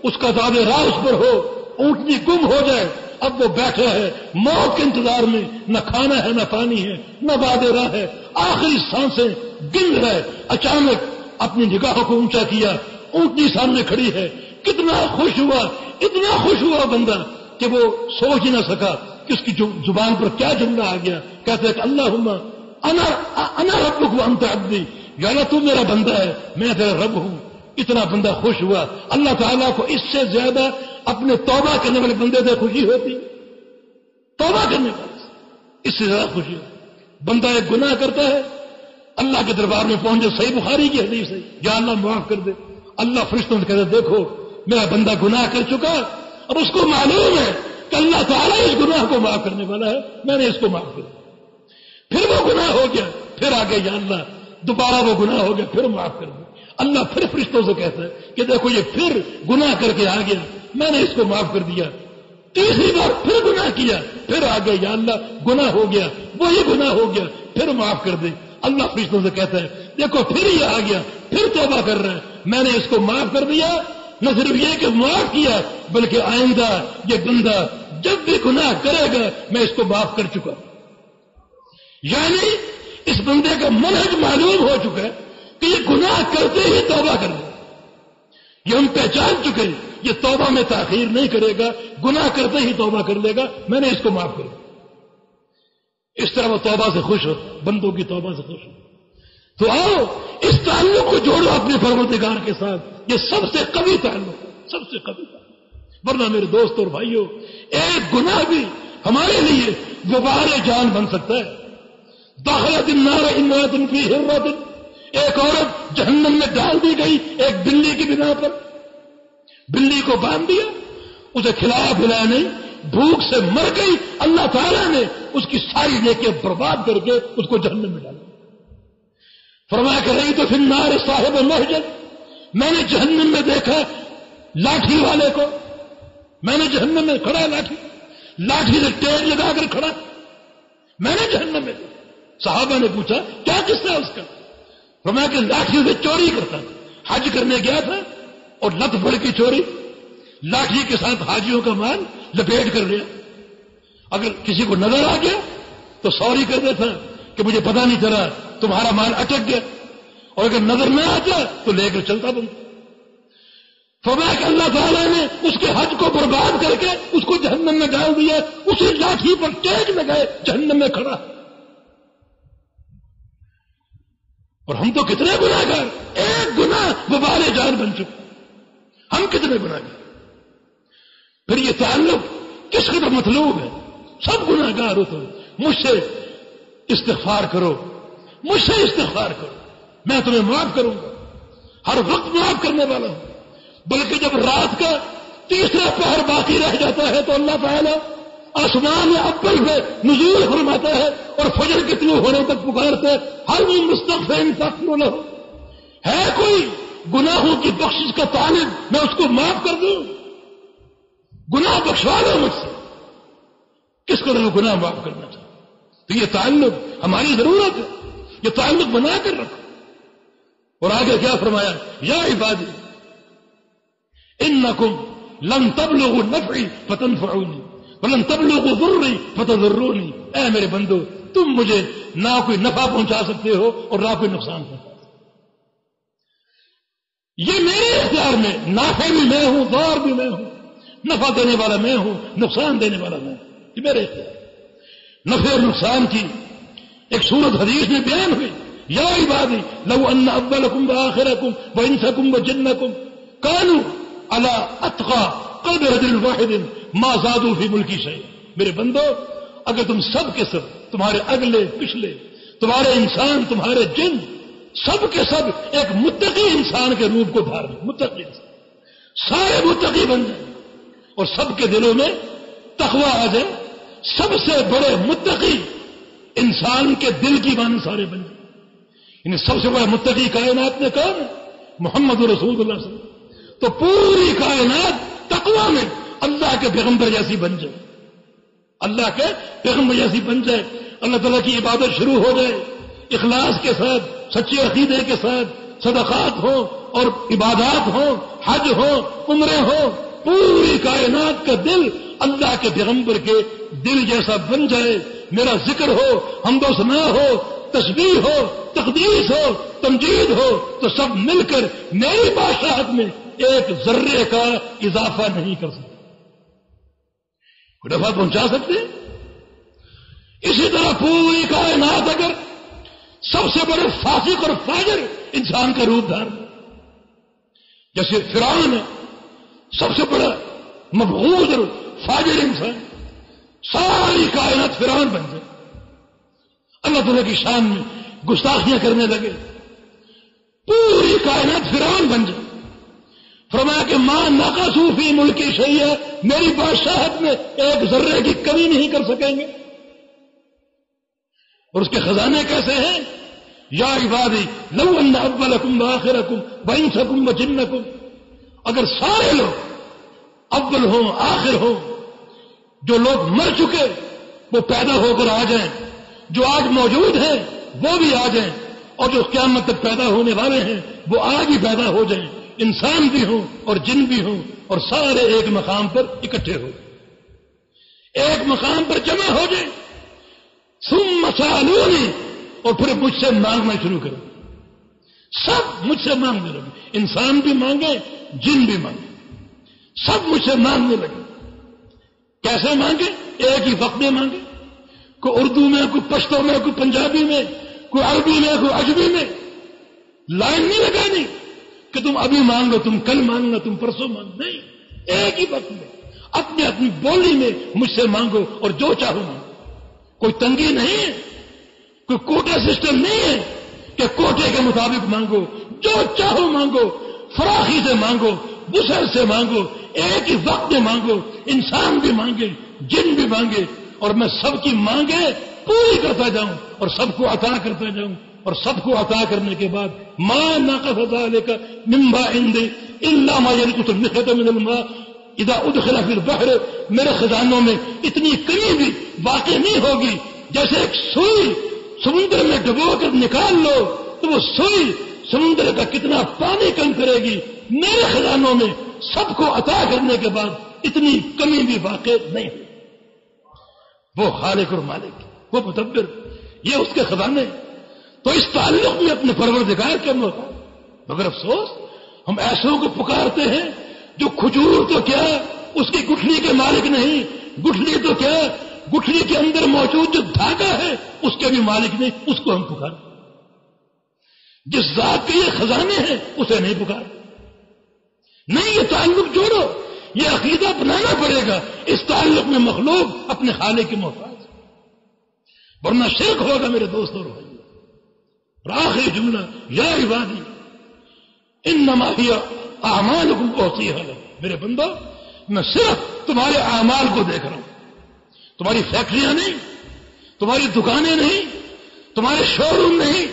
اس کا داد راہ اس پر ہو، اونٹنی گم ہو جائے، اب وہ بیٹھا ہے موت کے انتظار میں، نہ کھانا ہے نہ پانی ہے نہ باد راہ ہے، آخری سانسیں گن رہا ہے. اچانک اپنی نگاہوں کو اونچا کیا، اونٹنی سامنے کھڑی ہے. کتنا خوش ہوا، اتنا خوش ہوا بندہ کہ وہ سوچ ہی نہ سکا کہ اس کی زبان پر کیا جملہ آ گیا. کہتے ہیں کہ اللہم انا ربک وانت عبدی، یا اللہ تو میرا بندہ ہے میں تیرا رب ہوں. اتنا بندہ خوش ہوا. اللہ تعالیٰ کو اس سے زیادہ اپنے توبہ کرنے والے بندے سے خوشی ہوتی. توبہ کرنے والے اس سے زیادہ خوشی ہوتی. بندہ ایک گناہ کرتا ہے، اللہ کے دربار میں پہنچے، صحیح بخاری کی حدیث ہے، یا اللہ معاف کر دے. اللہ فرشتوں سے کہتے دیکھو میرا بندہ گناہ کر چکا، اب اس کو معلوم ہے کہ اللہ تعالیٰ اس گناہ کو معاف کرنے والا ہے، میں نے اس کو معاف کر دیا. پھر وہ گناہ ہو گیا، پھر آگے یا اللہ دوبارہ وہ گناہ ہو گیا، پھر معاف کر دیا. اللہ پھر فرشتوں سے کہتا ہے کہ دیکھو یہ پھر گناہ کر کے آ گیا، میں نے اس کو معاف کر دیا. تیسری بار پھر گناہ کیا، پھر آگے یا اللہ گناہ ہو گیا، وہی گناہ ہو گیا، پھر معاف کر دے. اللہ فرشتوں سے کہتا ہے دیکھو پھر یہ آ گیا، پھر توبہ کر رہا ہے، میں نے اس کو معاف کر دیا. نہ صرف یہ کہ معاف کیا بلکہ آئندہ یہ بندہ جب بھی گناہ کرے گا میں اس کو معاف کر چکا. یعنی اس بندے کا منہج معلوم ہو چکا ہے کہ یہ گناہ کرتے ہی توبہ کر لے. یہ ہم پہچان چکے ہیں یہ توبہ میں تاخیر نہیں کرے گا، گناہ کرتے ہی توبہ کر لے گا، میں نے اس کو معاف کر دیا. اس طرح وہ توبہ سے خوش ہو، بندوں کی توبہ سے خوش ہو. تو آؤ اس تعلق کو جوڑو اپنے پروردگار کے ساتھ، یہ سب سے قوی تعلق، سب سے قوی تعلق. ورنہ میرے دوست اور بھائیوں ایک گناہ بھی ہمارے لیے غبار جان بن سکتا ہے. داخلت النار امرأۃ فی ہرۃ، ایک عورت جہنم میں ڈال دی گئی ایک بلی کی بنا پر. بلی کو باندھ دیا، اسے کھلایا پلایا نہیں، بھوک سے مر گئی. اللہ تعالیٰ نے اس کی ساری نیکیاں برباد کر کے اس کو جہنم میں ڈالا. فرمایا کہ رہی تو پھر النار صاحب محجن، میں نے جہنم میں دیکھا لاٹھی والے کو، میں نے جہنم میں کھڑا لاٹھی سے ٹیگ لگا کر کھڑا، میں نے جہنم میں دیکھا. صحابہ نے پوچھا کیا قصہ ہے اس کا؟ فرمایا کہ لاٹھی سے چوری کرتا تھا، حج کرنے گیا تھا اور لت پڑ کی چوری، لاٹھی کے ساتھ حاجیوں کا مال لپیٹ کر لیا. اگر کسی کو نظر آ گیا تو سوری کر دیتا کہ مجھے پتا نہیں چلا، تمہارا مال اٹک گیا، اور اگر نظر نہ آتا تو لے کر چلتا بنتا. فرمایا کہ اللہ تعالیٰ نے اس کے حج کو برباد کر کے اس کو جہنم میں ڈال دیا، اسی لاٹھی پر ٹیک لگائے جہنم میں کھڑا. اور ہم تو کتنے گناہ گار، ایک گناہ وبال جان بن چکے، ہم کتنے گناہ گار. پھر یہ تعلق کس قدر مطلوب ہے. سب گناہ گار ہو تو مجھ سے استغفار کرو، مجھ سے استغفار کرو، میں تمہیں معاف کروں گا، ہر وقت معاف کرنے والا ہوں. بلکہ جب رات کا تیسرا پہر باقی رہ جاتا ہے تو اللہ تعالیٰ آسمان اول سے نزول فرماتا ہے اور فجر کے طلوع ہونے تک پکارتے ہر وہ مستغفر فاغفر لہ. ہے کوئی گناہوں کی بخشش کا طالب، میں اس کو معاف کر دوں، گناہ بخشوا دو مجھ سے. کس قدر وہ گناہ معاف کرنا چاہتا. تو یہ تعلق ہماری ضرورت ہے، یہ تعلق بنا کر رکھو. اور آگے کیا فرمایا؟ یا عبادی انکم لن تبلغوا نفعی فتنفعونی ولن تبلغوا ضرری فتضرونی. اے میرے بندو تم مجھے نہ کوئی نفع پہنچا سکتے ہو اور نہ کوئی نقصان پہنچا سکتے. یہ میرے اختیار میں، نافع بھی میں ہوں، ضار بھی میں ہوں، نفع دینے والا میں ہوں، نقصان دینے والا میں ہوں، یہ میرے اختیار. نفع اور نقصان کی ایک صورت حدیث میں بیان ہوئی. یا عبادی لو ان اولکم وآخرکم وانسکم وجنکم کانوا علی اتقى قلب رجل واحد ما زادوا فی ملکی شیئا. میرے بندو اگر تم سب کے سب، تمہارے اگلے پچھلے، تمہارے انسان، تمہارے جن، سب کے سب ایک متقی انسان کے روپ کو دھار لیں، متقی انسان، سارے متقی بن جائیں اور سب کے دلوں میں تقوی آ جائے، سب سے بڑے متقی انسان کے دل کی مانند سارے بن جائیں. یعنی سب سے بڑا متقی کائنات میں کون ہے؟ محمد رسول اللہ صلی اللہ علیہ وسلم. تو پوری کائنات تقوی میں اللہ کے پیغمبر جیسی بن جائے، اللہ کے پیغمبر جیسی بن جائے. اللہ تعالیٰ کی عبادت شروع ہو جائے اخلاص کے ساتھ، سچے عقیدے کے ساتھ، صدقات ہوں اور عبادات ہوں، حج ہو، عمرے ہو، پوری کائنات کا دل اللہ کے پیغمبر کے دل جیسا بن جائے. میرا ذکر ہو، حمد و ثنا ہو، تسبیح ہو، تقدیس ہو، تمجید ہو، تو سب مل کر میری بادشاہت میں ایک ذرے کا اضافہ نہیں کر سکتے، کوئی نفع پہنچا سکتے. اسی طرح پوری کائنات اگر سب سے بڑے فاسق اور فاجر انسان کا روپ دھار، جیسے فرعون ہے سب سے بڑا مبغوض اور فاجر انسان، ساری کائنات فرعون بن جائے. اللہ تعالیٰ کی شان میں گستاخیاں کرنے لگے، پوری کائنات فرعون بن جائے. فرمایا کہ ماں نقصوا فی ملکی شیئا، میری بادشاہت میں ایک ذرے کی کمی نہیں کر سکیں گے. اور اس کے خزانے کیسے ہیں؟ یا عبادی لو ان اولکم وآخرکم وانسکم وجنکم، اگر سارے لوگ اول ہوں آخر ہوں، جو لوگ مر چکے وہ پیدا ہو کر آ جائیں، جو آج موجود ہیں وہ بھی آ جائیں، اور جو قیامت تک پیدا ہونے والے ہیں وہ آج ہی پیدا ہو جائیں، انسان بھی ہوں اور جن بھی ہوں، اور سارے ایک مقام پر اکٹھے ہو، ایک مقام پر جمع ہو جائیں. ثم سألونی، اور پھر مجھ سے مانگنا شروع کرو. سب مجھ سے مانگنے لگے، انسان بھی مانگے جن بھی مانگے، سب مجھ سے مانگنے لگے. کیسے مانگے؟ ایک ہی وقت میں مانگے، کوئی اردو میں، کوئی پشتو میں، کوئی پنجابی میں، کوئی عربی میں، کوئی عجمی میں. لائن نہیں لگانی کہ تم ابھی مانگو، تم کل مانگنا، تم پرسوں مانگو، نہیں، ایک ہی وقت میں اپنی اپنی بولی میں مجھ سے مانگو اور جو چاہو مانگو. کوئی تنگی نہیں ہے، کوئی کوٹا سسٹم نہیں ہے کہ کوٹے کے مطابق مانگو، جو چاہو مانگو، فراخی سے مانگو، وسعت سے مانگو، ایک ہی وقت میں مانگو. انسان بھی مانگے جن بھی مانگے، اور میں سب کی مانگے پوری کرتا جاؤں اور سب کو عطا کرتا جاؤں. اور سب کو عطا کرنے کے بعد ما نقص ذلك مما عندي الا ما ينقص المخيط من الماء اذا ادخل في البحر، میرے خزانوں میں اتنی کمی بھی واقع نہیں ہوگی. جیسے ایک سوئی سمندر میں ڈبو کر نکال لو تو وہ سوئی سمندر کا کتنا پانی کم کرے گی، میرے خزانوں میں سب کو عطا کرنے کے بعد اتنی کمی بھی واقع نہیں ہے. وہ خالق اور مالک، وہ مدبر، یہ اس کے خزانے. تو اس تعلق میں اپنے پروردگار کے موقع، مگر افسوس ہم ایسوں کو پکارتے ہیں جو کھجور تو کیا اس کی گٹھلی کے مالک نہیں، گٹھلی تو کیا گٹھلی کے اندر موجود جو دھاگا ہے اس کے بھی مالک نہیں، اس کو ہم پکارتے. جس ذات کے یہ خزانے ہیں اسے نہیں پکار. نہیں، یہ تعلق جوڑو، یہ عقیدہ بنانا پڑے گا. اس تعلق میں مخلوق اپنے خالق کے محتاج، ورنہ شرک ہوگا میرے دوست اور بھائی. اور آخری جملہ، یا عبادی انما ہی اعمالکم احصیھا لکم، میرے بندو میں صرف تمہارے اعمال کو دیکھ رہا ہوں. تمہاری فیکٹریاں نہیں، تمہاری دکانیں نہیں، تمہارے شو روم نہیں،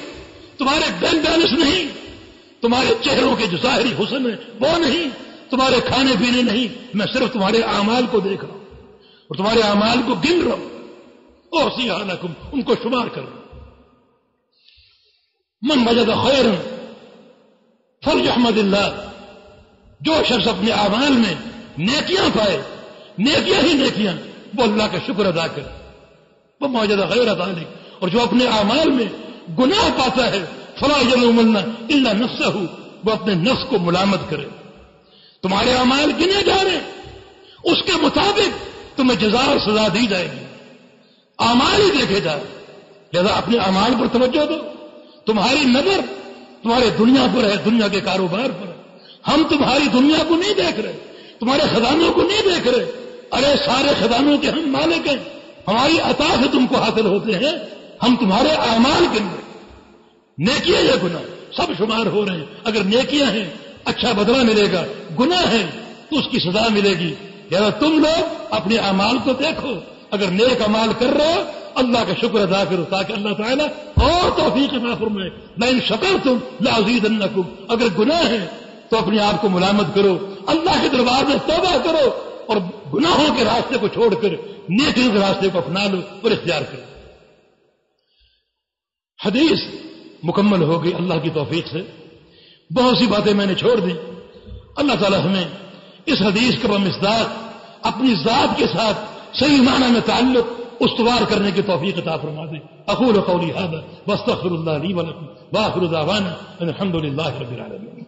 تمہارے بینک بیلنس نہیں، تمہارے چہروں کے جو ظاہری حسن ہے وہ نہیں، تمہارے کھانے پینے نہیں، میں صرف تمہارے اعمال کو دیکھ رہا ہوں اور تمہارے اعمال کو گن رہا ہوں. احصیھا لکم، ان کو شمار کر رہا ہوں. من وجد خیرا فلیحمد اللہ، جو شخص اپنے اعمال میں نیکیاں پائے، نیکیاں ہی نیکیاں، وہ اللہ کا شکر ادا کرے. وہ موجود غیر ذالک، اور جو اپنے اعمال میں گناہ پاتا ہے فلا یلومن الا نفسہ، وہ اپنے نفس کو ملامت کرے. تمہارے اعمال گنے جا رہے ہیں، اس کے مطابق تمہیں جزا اور سزا دی جائے گی. اعمال ہی دیکھے جا رہے، لہذا اپنے اعمال پر توجہ دو. تمہاری نظر تمہارے دنیا پر ہے، دنیا کے کاروبار پر. ہم تمہاری دنیا کو نہیں دیکھ رہے، تمہارے خزانوں کو نہیں دیکھ رہے. ارے سارے خزانوں کے ہم مالک ہیں، ہماری عطا سے تم کو حاصل ہوتے ہیں. ہم تمہارے اعمال گن رہے، نیکیاں یا گناہ سب شمار ہو رہے ہیں. اگر نیکیاں ہیں اچھا بدلہ ملے گا، گناہ ہے تو اس کی سزا ملے گی. یا تم لوگ اپنے اعمال کو دیکھو، اگر نیک اعمال کر رہے ہو اللہ کا شکر ادا کرو تاکہ اللہ تعالیٰ اور توفیق عطا فرمائے. لئن شکرتم لازیدنکم، اگر گناہ ہے تو اپنے آپ کو ملامت کرو، اللہ کے دربار میں توبہ کرو اور گناہوں کے راستے کو چھوڑ کر نیکیوں کے راستے کو اپنا لو اور اختیار کرو. حدیث مکمل ہو گئی اللہ کی توفیق سے. بہت سی باتیں میں نے چھوڑ دی. اللہ تعالیٰ ہمیں اس حدیث کا بمصداق اپنی ذات کے ساتھ صحیح معنی میں تعلق استوار کرنے کی توفیق عطا فرما دے. اقول قولی ھذا واستغفر اللہ لی ولکم واخر دعوانا ان الحمد للہ رب العالمین.